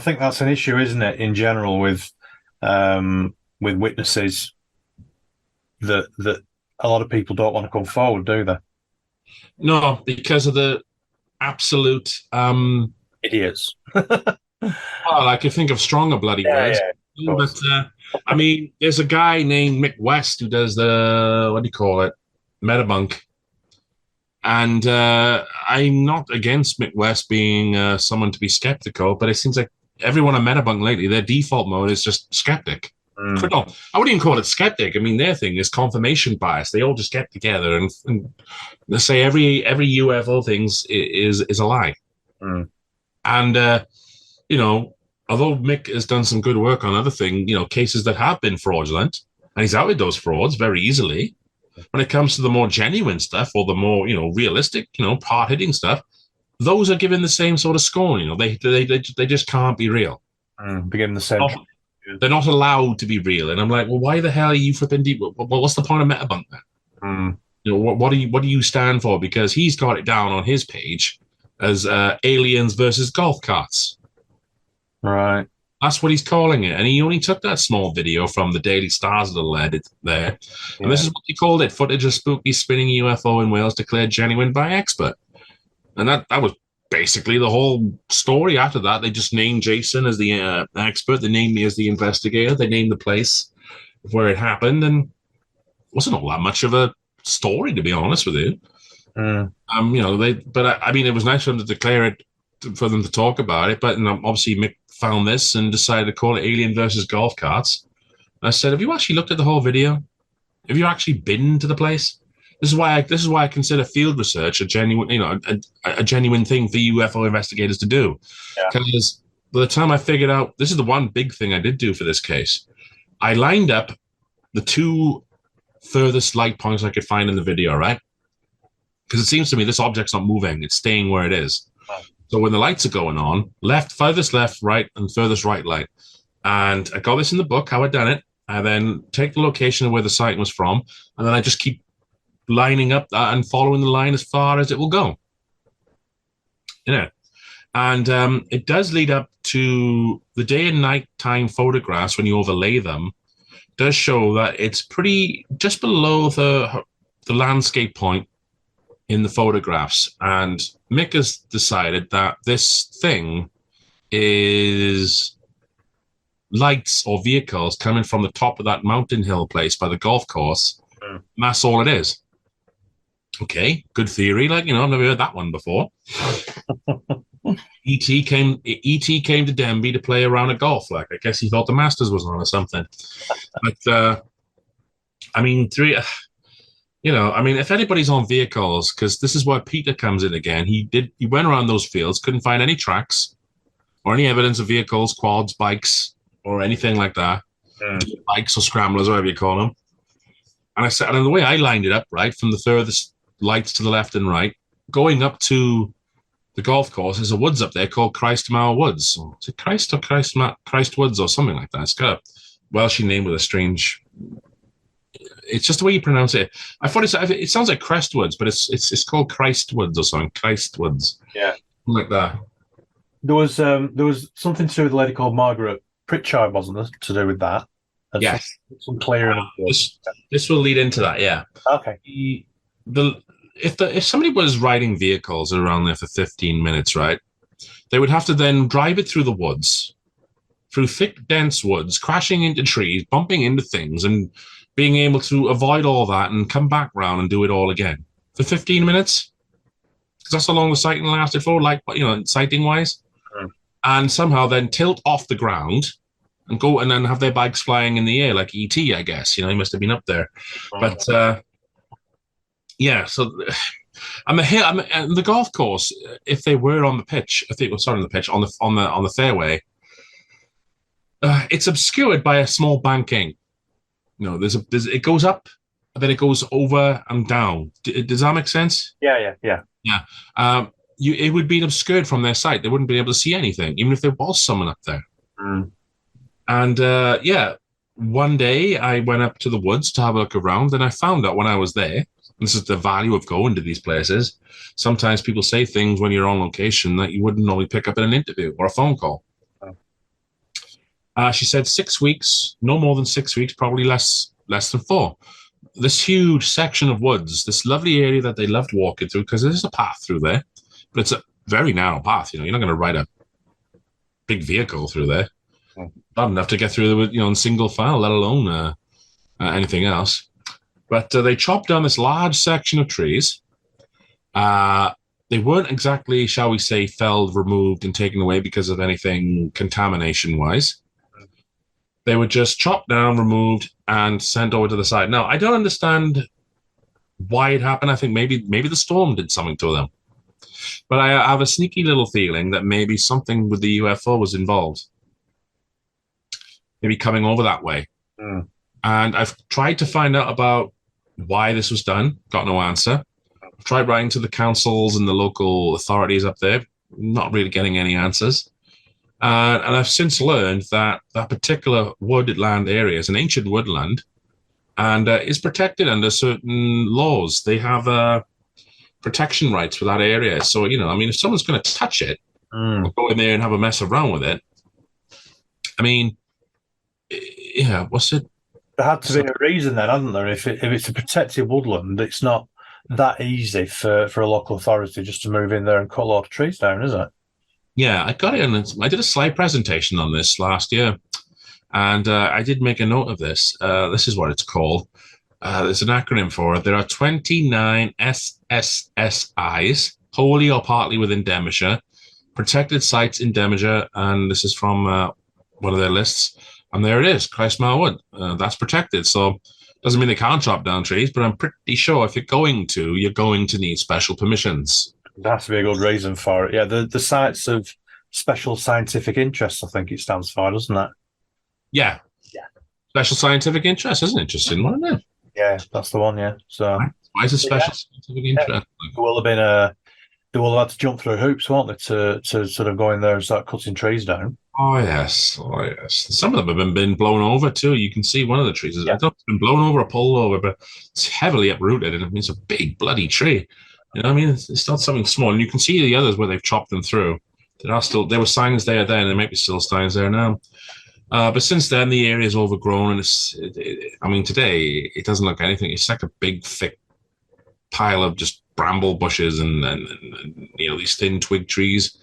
think that's an issue, isn't it, in general with witnesses that a lot of people don't want to come forward, do they? No, because of the absolute idiots. Well, I could think of stronger bloody words. Yeah, but I mean, there's a guy named Mick West who does the, what do you call it, Metabunk. And I'm not against Mick West being someone to be skeptical, but it seems like everyone on Metabunk lately, their default mode is just skeptic. No, I wouldn't even call it skeptic. I mean, their thing is confirmation bias. They all just get together and they say every UFO thing is a lie. And, you know, although Mick has done some good work on other things, cases that have been fraudulent, and he's outed those frauds very easily. When it comes to the more genuine stuff or the more, realistic, hard-hitting stuff, those are given the same sort of scorn. They just can't be real. Begin the same. They're not allowed to be real. And I'm like, well, why the hell are you flipping deep? What's the point of Metabunk then? What do you stand for? Because he's got it down on his page as aliens versus golf carts. Right. That's what he's calling it. And he only took that small video from the Daily Star's little edit there. Yeah. And this is what he called it: footage of spooky spinning UFO in Wales declared genuine by expert. And that was basically the whole story. After that, they just named Jason as the expert. They named me as the investigator. They named the place where it happened. And it wasn't all that much of a story, to be honest with you. It was nice for them to declare it, for them to talk about it. But obviously Mick found this and decided to call it Alien versus Golf Carts. And I said, have you actually looked at the whole video? Have you actually been to the place? This is why I consider field research a genuine, a genuine thing for UFO investigators to do. Because by the time I figured out, this is the one big thing I did do for this case. I lined up the two furthest light points I could find in the video, right? Because it seems to me this object's not moving; it's staying where it is. So when the lights are going on, furthest left, right, and furthest right light. And I got this in the book, how I'd done it. I then take the location of where the sighting was from, and then I just keep lining up that and following the line as far as it will go. And it does lead up to the day and night time photographs. When you overlay them, does show that it's pretty just below the landscape point in the photographs. And Mick has decided that this thing is lights or vehicles coming from the top of that mountain hill place by the golf course. That's all it is. Okay, good theory. I've never heard that one before. E.T. came to Denbigh to play around a golf. I guess he thought the Masters was on or something. But if anybody's on vehicles, because this is where Peter comes in again. He went around those fields, couldn't find any tracks or any evidence of vehicles, quads, bikes, or anything like that. Bikes or scramblers, whatever you call them. And I said, and the way I lined it up, right, from the furthest lights to the left and right, going up to the golf course, there's a woods up there called Christmore Woods. Is it Christ or Christ Woods or something like that? It's got a Welsh name with a strange. It's just the way you pronounce it. I thought it sounds like Crestwoods, but it's called Christwoods or something. Christwoods. Yeah, like that. There was something to do with a lady called Margaret Pritchard, wasn't there, to do with that? And yes. Some clearing. This will lead into that. Yeah. Okay. If somebody was riding vehicles around there for 15 minutes, right, they would have to then drive it through the woods, through thick, dense woods, crashing into trees, bumping into things, and being able to avoid all that and come back round and do it all again for 15 minutes. Because that's how long the sighting lasted for, sighting-wise. And somehow then tilt off the ground and go and then have their bikes flying in the air like E.T., I guess. He must have been up there. But, so and the golf course, if they were on the pitch, on the fairway, it's obscured by a small banking. It goes up, and then it goes over and down. Does that make sense? Yeah. It would be obscured from their sight. They wouldn't be able to see anything, even if there was someone up there. And one day I went up to the woods to have a look around, and I found out when I was there. This is the value of going to these places. Sometimes people say things when you're on location that you wouldn't normally pick up in an interview or a phone call. She said 6 weeks, no more than 6 weeks, probably less than 4. This huge section of woods, this lovely area that they loved walking through, because there's a path through there, but it's a very narrow path. You're not going to ride a big vehicle through there. Not enough to get through in single file, let alone anything else. But they chopped down this large section of trees. They weren't exactly, shall we say, felled, removed, and taken away because of anything contamination-wise. They were just chopped down, removed, and sent over to the side. Now, I don't understand why it happened. I think maybe the storm did something to them. But I have a sneaky little feeling that maybe something with the UFO was involved. maybe coming over that way. Mm. And I've tried to find out about why this was done, got no answer. I've tried writing to the councils and the local authorities up there, not really getting any answers. And I've since learned that that particular woodland area is an ancient woodland and is protected under certain laws. They have protection rights for that area. So, you know, I mean, if someone's going to touch it or go in there and have a mess around with it, I mean, yeah, what's it? There had to be a reason then, hadn't there? If it's a protected woodland, it's not that easy for a local authority just to move in there and cut a lot of trees down, is it? Yeah, I got it. And I did a slide presentation on this last year. And I did make a note of this. This is what it's called. There's an acronym for it. There are 29 SSSIs, wholly or partly within Denbighshire, protected sites in Denbighshire. And this is from one of their lists. And there it is, Christmar Wood. That's protected. So doesn't mean they can't chop down trees, but I'm pretty sure if you're going to need special permissions. There has to be a good reason for it. Yeah, the sites of special scientific interest, I think it stands for, doesn't it? Yeah. Special scientific interest is an interesting one, isn't it? Yeah, that's the one. Yeah. So why is it special scientific interest? There will have been they will have had to jump through hoops, won't they, to sort of go in there and start cutting trees down. Oh yes. Some of them have been blown over too. You can see one of the trees. I don't been blown over or pulled over, but it's heavily uprooted, and I mean, it's a big bloody tree. You know what I mean? It's not something small, and you can see the others where they've chopped them through. There were signs there then, and there might be still signs there now. But since then, the area is overgrown, and I mean, today it doesn't look anything. It's like a big, thick pile of just bramble bushes and you know, these thin twig trees.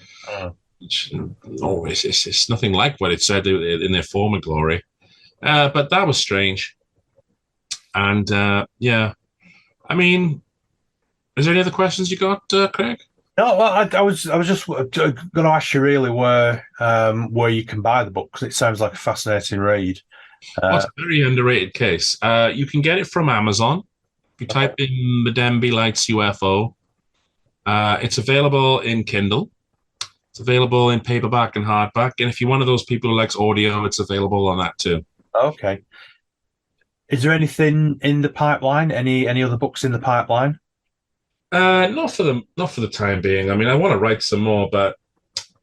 It's nothing like what it said in their former glory. But that was strange. And yeah, I mean, is there any other questions you got, Craig? No, well, I was just going to ask you really where you can buy the book, because it sounds like a fascinating read. It's a very underrated case. You can get it from Amazon. If you type in the Denbigh Lights UFO, it's available in Kindle. It's available in paperback and hardback. And if you're one of those people who likes audio, it's available on that too. Okay. Is there anything in the pipeline? Any other books in the pipeline? Not for the time being. I mean, I want to write some more, but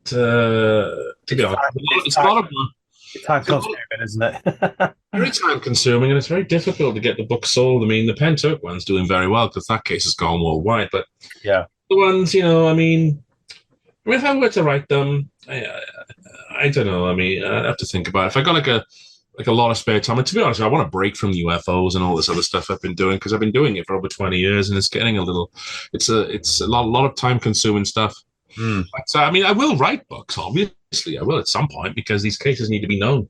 to be honest, it's a lot of work. It's time consuming, isn't it? Very time consuming, and it's very difficult to get the book sold. I mean, the Pentyrch one's doing very well because that case has gone worldwide. But yeah, the ones, you know, I mean, if I were to write them, I don't know. I mean, I'd have to think about it. If I got like a lot of spare time, and to be honest, I want to break from UFOs and all this other stuff I've been doing, because I've been doing it for over 20 years, and it's getting a little. It's a lot of time consuming stuff. But, I mean, I will write books. Obviously, I will at some point, because these cases need to be known.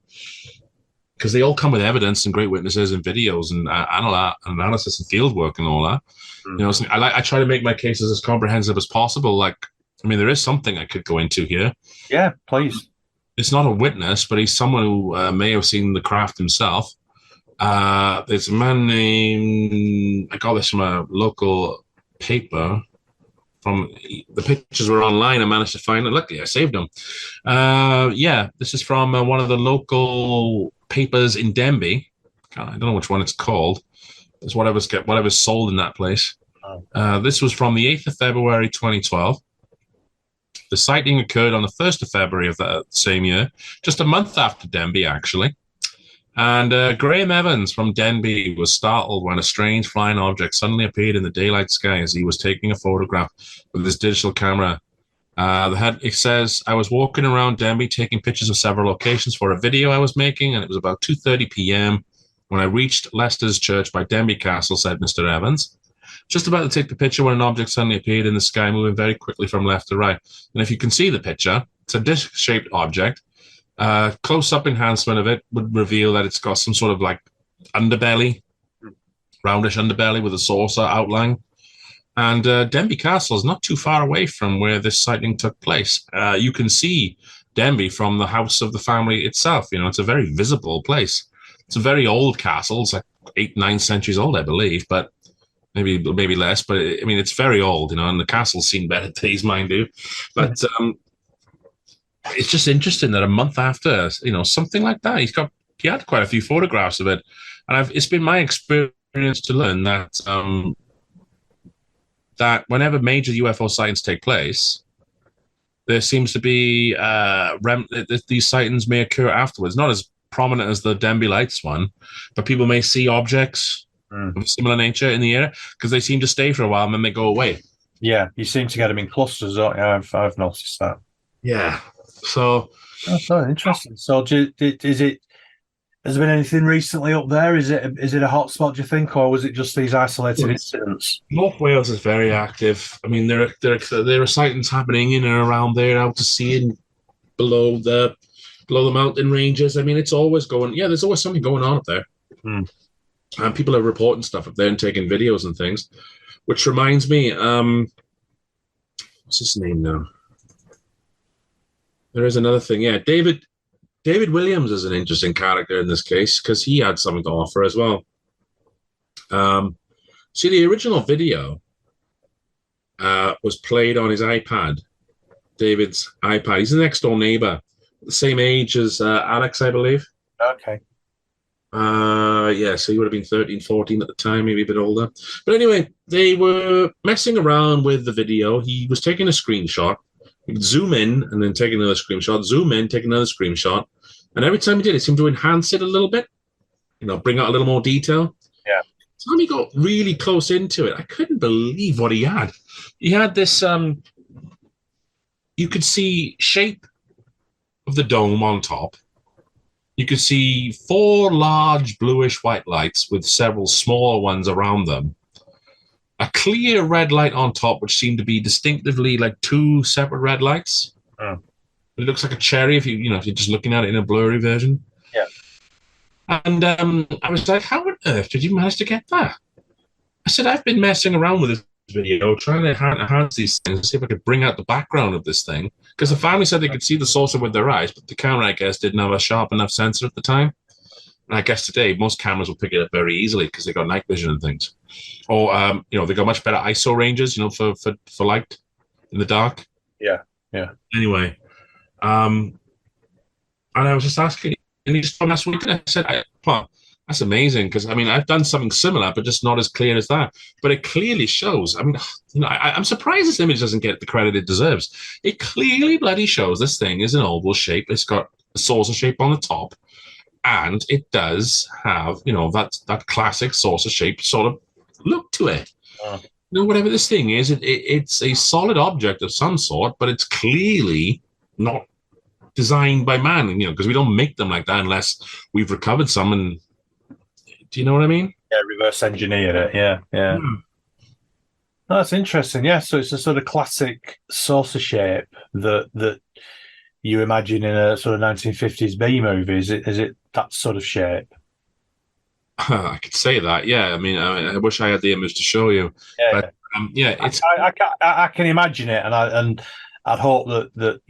Because they all come with evidence and great witnesses and videos and analysis and field work and all that. You know, so I try to make my cases as comprehensive as possible. Like, I mean, there is something I could go into here. Yeah, please. It's not a witness, but he's someone who may have seen the craft himself. There's a man named, I got this from a local paper. From the pictures were online, I managed to find it. Luckily, I saved them. Yeah, this is from one of the local papers in Denbigh. I don't know which one it's called. It's whatever's sold in that place. This was from the 8th of February, 2012. The sighting occurred on the 1st of February of that same year, just a month after Denbigh, actually. And Graham Evans from Denbigh was startled when a strange flying object suddenly appeared in the daylight sky as he was taking a photograph with his digital camera. It says, I was walking around Denbigh taking pictures of several locations for a video I was making, and it was about 2:30 p.m. when I reached Leicester's Church by Denbigh Castle, said Mr. Evans. Just about to take the picture when an object suddenly appeared in the sky, moving very quickly from left to right. And if you can see the picture, it's a disc-shaped object. Close-up enhancement of it would reveal that it's got some sort of like underbelly, roundish underbelly with a saucer outline. And Denbigh Castle is not too far away from where this sighting took place. You can see Denbigh from the house of the family itself. You know, it's a very visible place. It's a very old castle. It's like 8-9 centuries old, I believe, but maybe less. But I mean, it's very old, you know, and the castle's seen better days, mind you. But it's just interesting that a month after, you know, something like that, he's got he had quite a few photographs of it, and it's been my experience to learn that that whenever major UFO sightings take place, there seems to be these sightings may occur afterwards, not as prominent as the Denbigh Lights one, but people may see objects of similar nature in the area because they seem to stay for a while and then they go away. Yeah, you seem to get them in clusters, don't you? I've noticed that. Yeah. So interesting. So, has there been anything recently up there? Is it a hotspot, do you think, or was it just these isolated incidents? North Wales is very active. I mean, there are sightings happening in and around there, out to sea and below the mountain ranges. I mean, it's always going. Yeah, there's always something going on up there. And people are reporting stuff up there and taking videos and things. Which reminds me, what's his name now? There is another thing. Yeah, David Williams is an interesting character in this case because he had something to offer as well. See, the original video was played on his iPad, David's iPad. He's the next door neighbor, the same age as Alex, I believe. Okay. Yeah, so he would have been 13, 14 at the time, maybe a bit older. But anyway, they were messing around with the video. He was taking a screenshot. He'd zoom in and then take another screenshot, zoom in, take another screenshot. And every time he did, it seemed to enhance it a little bit, bring out a little more detail. Yeah. So when he got really close into it, I couldn't believe what he had. He had this, you could see shape of the dome on top. You could see 4 large bluish white lights with several smaller ones around them. A clear red light on top, which seemed to be distinctively like 2 separate red lights. Oh. It looks like a cherry if you're just looking at it in a blurry version. Yeah. And I was like, how on earth did you manage to get that? I said, I've been messing around with this video, trying to enhance these things, see if I could bring out the background of this thing. Because the family said they could see the saucer with their eyes, but the camera, I guess, didn't have a sharp enough sensor at the time. And I guess today, most cameras will pick it up very easily because they got night vision and things. Or, they got much better ISO ranges, for light in the dark. Yeah, yeah. Anyway, and I was just asking, and he just told me last week, and I said, that's amazing, because, I mean, I've done something similar, but just not as clear as that. But it clearly shows. I mean, I'm surprised this image doesn't get the credit it deserves. It clearly bloody shows this thing is an oval shape. It's got a saucer shape on the top, and it does have, that classic saucer shape sort of look to it. Whatever this thing is, it's a solid object of some sort, but it's clearly not designed by man, because we don't make them like that unless we've recovered some. And do you know what I mean? Yeah, reverse engineered it. Yeah. Oh, that's interesting. Yeah, so it's a sort of classic saucer shape that you imagine in a sort of 1950s B movie. Is it that sort of shape? I could say that. Yeah. I mean, I wish I had the image to show you. Yeah. But, it's. I can imagine it, and I'd hope that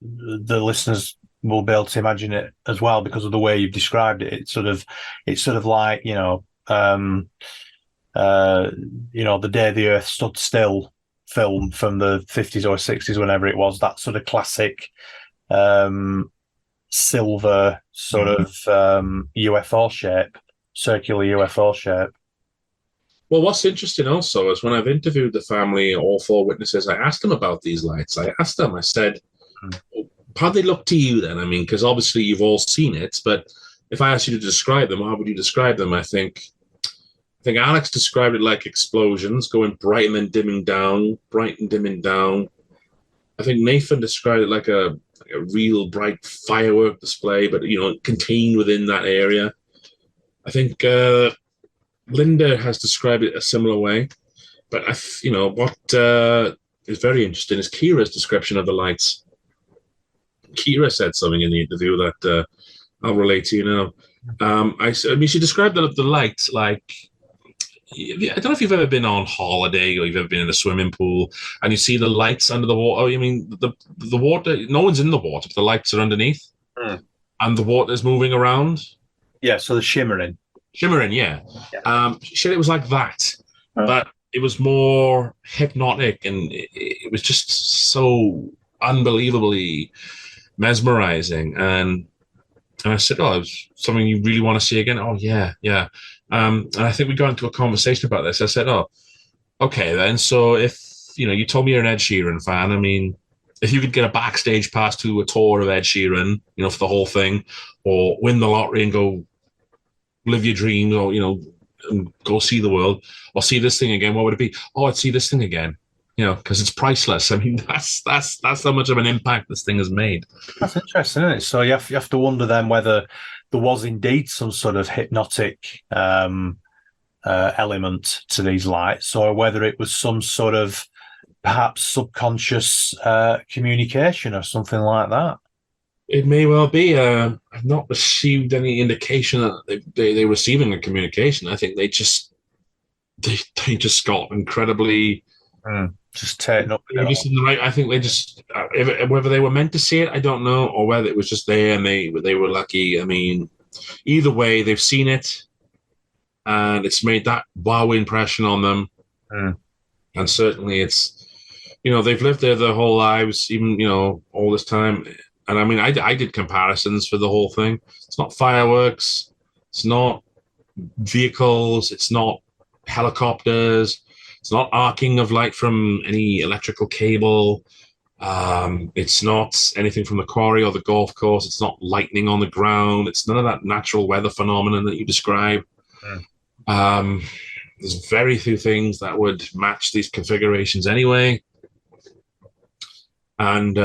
the listeners will be able to imagine it as well because of the way you've described it. It's sort of like the Day the Earth Stood Still film from the 50s or 60s, whenever it was. That sort of classic silver sort of UFO shape, circular UFO shape. Well, what's interesting also is when I've interviewed the family, all 4 witnesses, I asked them about these lights. I said, how'd they look to you then? I mean, because obviously you've all seen it, but if I asked you to describe them, how would you describe them? I think Alex described it like explosions, going bright and then dimming down, bright and dimming down. I think Nathan described it like a real bright firework display, but, contained within that area. I think Linda has described it a similar way, but what is very interesting is Kira's description of the lights. Kira said something in the interview that I'll relate to you now. I mean, she described the lights like, I don't know if you've ever been on holiday or you've ever been in a swimming pool and you see the lights under the water. I mean, the water, no one's in the water, but the lights are underneath and the water's moving around. Yeah, so the shimmering. Yeah. Shit, it was like that, but it was more hypnotic and it was just so unbelievably mesmerizing. And And I said, "Oh, it's something you really want to see again?" "Oh, yeah, yeah." And I think we got into a conversation about this. I said, "Oh, okay, then. So if you told me you're an Ed Sheeran fan, I mean, if you could get a backstage pass to a tour of Ed Sheeran, for the whole thing, or win the lottery and go live your dreams, or and go see the world, or see this thing again, what would it be? Oh, I'd see this thing again, because it's priceless. I mean, that's how much of an impact this thing has made." That's interesting, isn't it? So you have to wonder then whether there was indeed some sort of hypnotic element to these lights, or whether it was some sort of perhaps subconscious communication or something like that. It may well be. I've not received any indication that they're receiving a communication. I think they just got incredibly just taken up. just in the right. I think they just whether they were meant to see it, I don't know, or whether it was just there and they were lucky. I mean, either way, they've seen it, and it's made that wow impression on them. And certainly, it's they've lived there their whole lives, even all this time. And I mean, I did comparisons for the whole thing. It's not fireworks. It's not vehicles. It's not helicopters. It's not arcing of light from any electrical cable. It's not anything from the quarry or the golf course. It's not lightning on the ground. It's none of that natural weather phenomenon that you describe. There's very few things that would match these configurations anyway. And,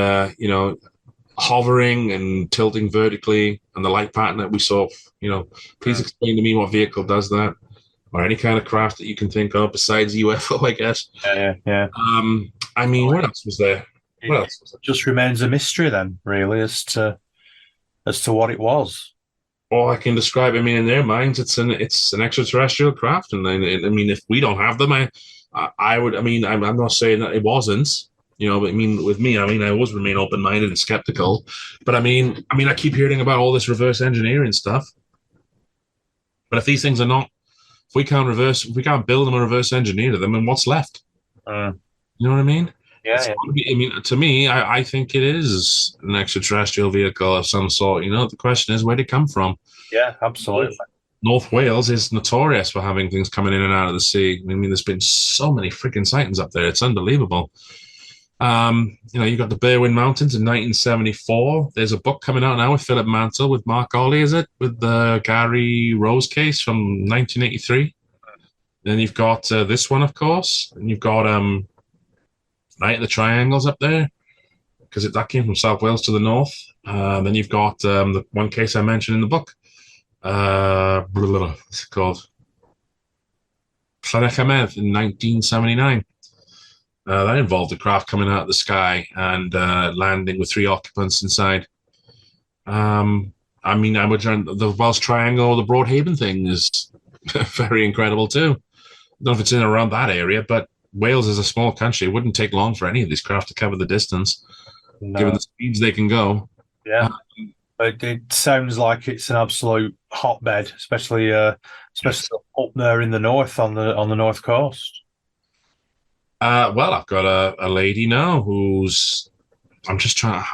hovering and tilting vertically, and the light pattern that we saw, please explain to me what vehicle does that, or any kind of craft that you can think of besides UFO, I guess. Yeah. I mean, what else was there? What else was there? It just remains a mystery then, really, as to what it was. All I can describe, I mean, in their minds, it's an extraterrestrial craft, and I mean, if we don't have them, I would. I mean, I'm not saying that it wasn't. But I mean, with me, I mean, I always remain open-minded and skeptical. But I mean, I keep hearing about all this reverse engineering stuff. But if these things are not, if we can't build them or reverse engineer them, then what's left? You know what I mean? Yeah. I mean, to me, I think it is an extraterrestrial vehicle of some sort. The question is, where did it come from? Yeah, absolutely. North Wales is notorious for having things coming in and out of the sea. I mean, there's been so many freaking sightings up there. It's unbelievable. You got the Berwyn Mountains in 1974. There's a book coming out now with Philip Mantle, with Mark Ollie, is it? With the Gary Rose case from 1983. Then you've got this one, of course. And you've got Night of the Triangles up there, because that came from South Wales to the north. Then you've got the one case I mentioned in the book. What's it called? Llanech Hamed in 1979. That involved a craft coming out of the sky and landing with 3 occupants inside. I mean, the Welsh Triangle, the Broadhaven thing is very incredible too. I don't know if it's in around that area, but Wales is a small country. It wouldn't take long for any of these craft to cover the distance, given the speeds they can go. Yeah. It sounds like it's an absolute hotbed, especially up there in the north on the north coast. Well, I've got a lady now who's. I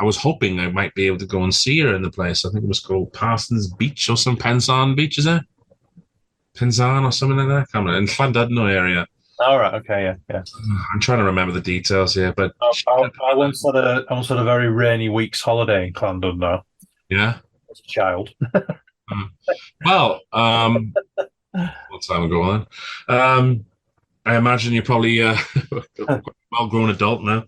was hoping I might be able to go and see her in the place. I think it was called Parsons Beach or some Penzance Beach, is it? Penzance or something like that. I can't remember. In Llandudno area. All right. Okay. Yeah. I'm trying to remember the details here, but I once had a very rainy week's holiday in Llandudno. Yeah. As a child. Well, what time ago then? I imagine you're probably a well-grown adult now.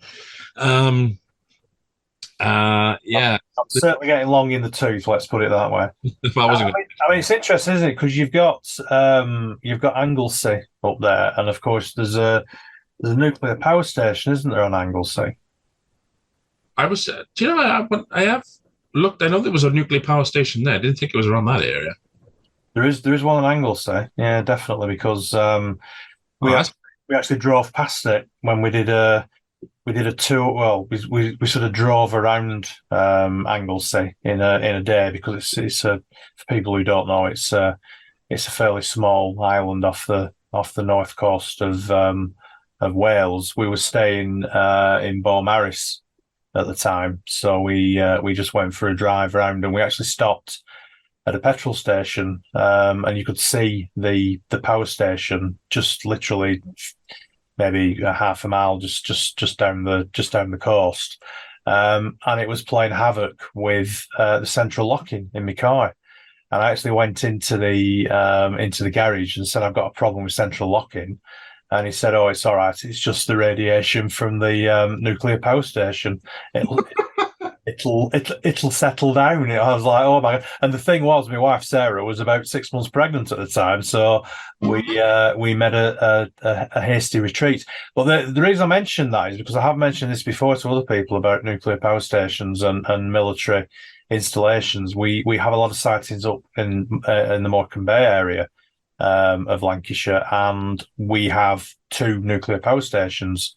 Yeah. I'm certainly getting long in the tooth, let's put it that way. If I wasn't I mean, it's interesting, isn't it? Because you've got Anglesey up there, and of course there's a nuclear power station, isn't there, on Anglesey? I was. Do you know? I have looked. I know there was a nuclear power station there. I didn't think it was around that area. There is one on Anglesey. Yeah, definitely, because we actually drove past it when we did a tour. Well, we sort of drove around Anglesey in a day, because it's for people who don't know, it's a fairly small island off the north coast of Wales. We were staying in Beaumaris at the time, so we just went for a drive around, and we actually stopped at a petrol station, and you could see the power station just literally maybe a half a mile just down the coast, and it was playing havoc with the central locking in my car. And I actually went into the garage and said, I've got a problem with central locking. And he said, "Oh, it's all right. It's just the radiation from the nuclear power station. It'll settle down." I was like, "Oh my God!" And the thing was, my wife Sarah was about 6 months pregnant at the time, so we made a hasty retreat. But the reason I mentioned that is because I have mentioned this before to other people about nuclear power stations and military installations. We have a lot of sightings up in the Morecambe Bay area of Lancashire, and we have 2 nuclear power stations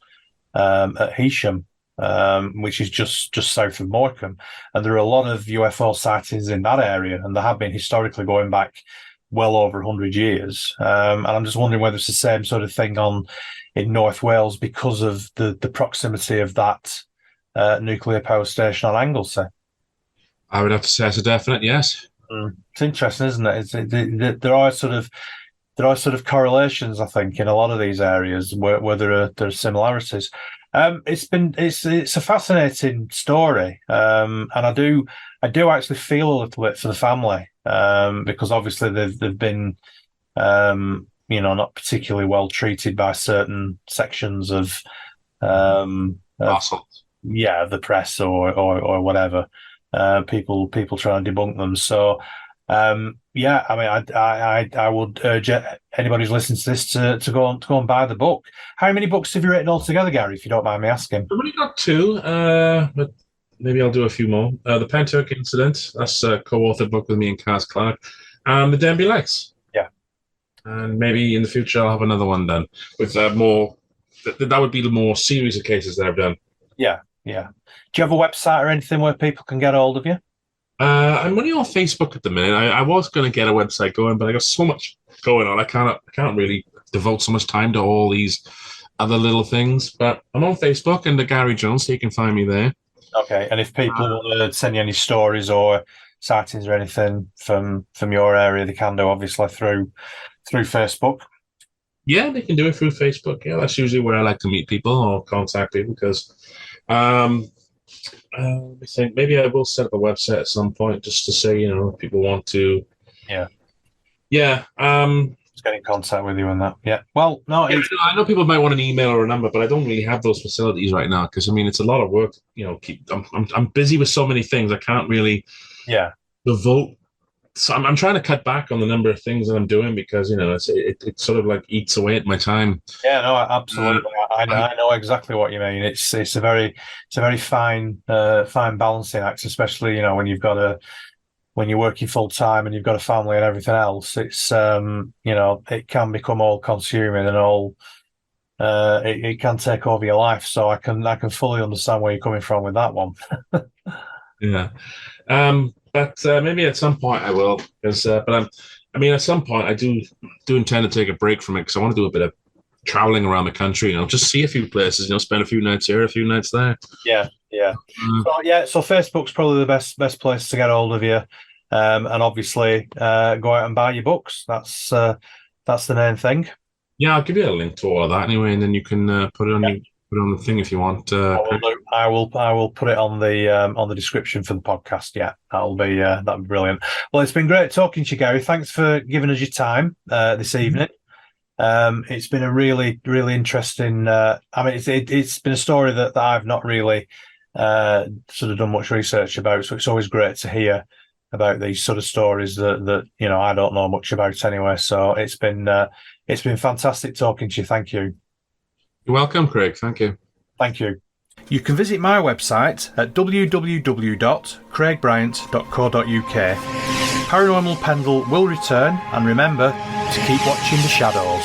at Heysham, which is just south of Morecambe, and there are a lot of UFO sightings in that area, and there have been historically going back well over 100 years. And I'm just wondering whether it's the same sort of thing in North Wales because of the proximity of that nuclear power station on Anglesey. I would have to say it's a definite yes. It's interesting, isn't it? There are sort of correlations, I think, in a lot of these areas where there are similarities. It's a fascinating story, and I do actually feel a little bit for the family, because obviously they've been not particularly well treated by certain sections of the press or whatever. People trying to debunk them. So I mean, I would urge anybody who's listening to this to go and buy the book. How many books have you written altogether, Gary, if you don't mind me asking? I've only got 2, but maybe I'll do a few more. The Pentyrch Incident, that's a co-authored book with me and Kaz Clark, and the Denbigh Lights. Yeah. And maybe in the future I'll have another one done with more. That would be the more series of cases that I've done. Yeah. Do you have a website or anything where people can get a hold of you? I'm only on Facebook at the minute. I was going to get a website going, but I got so much going on. I can't really devote so much time to all these other little things. But I'm on Facebook and the Gari Jones, so you can find me there. Okay. And if people want to send you any stories or sightings or anything from your area, they can do obviously through Facebook. Yeah, they can do it through Facebook. Yeah, that's usually where I like to meet people or contact people because. I think maybe I will set up a website at some point just to say, if people want to. Yeah. Just get in contact with you and that. Yeah. Well, no. I know people might want an email or a number, but I don't really have those facilities right now because it's a lot of work. I'm busy with so many things. I can't really. Yeah. Devote. So I'm trying to cut back on the number of things that I'm doing because it sort of like eats away at my time. Yeah, no, absolutely. I know exactly what you mean. It's a very fine balancing act, especially when you're working full time and you've got a family and everything else. It's it can become all consuming and all. It can take over your life. So I can fully understand where you're coming from with that one. Yeah. But maybe at some point I will, because at some point I do intend to take a break from it because I want to do a bit of traveling around the country, just see a few places, spend a few nights here, a few nights there. Yeah. So Facebook's probably the best place to get hold of you, and obviously go out and buy your books. That's the main thing. Yeah, I'll give you a link to all of that anyway, and then you can put it on the thing if you want. I will put it on the description for the podcast. Yeah, that'll be brilliant. Well, it's been great talking to you, Gary. Thanks for giving us your time this evening. It's been a really, really interesting. It's been a story that I've not really sort of done much research about. So it's always great to hear about these sort of stories that I don't know much about anyway. So it's been fantastic talking to you. Thank you. You're welcome, Craig. Thank you. Thank you. You can visit my website at www.craigbryant.co.uk. Paranormal Pendle will return, and remember to keep watching the shadows.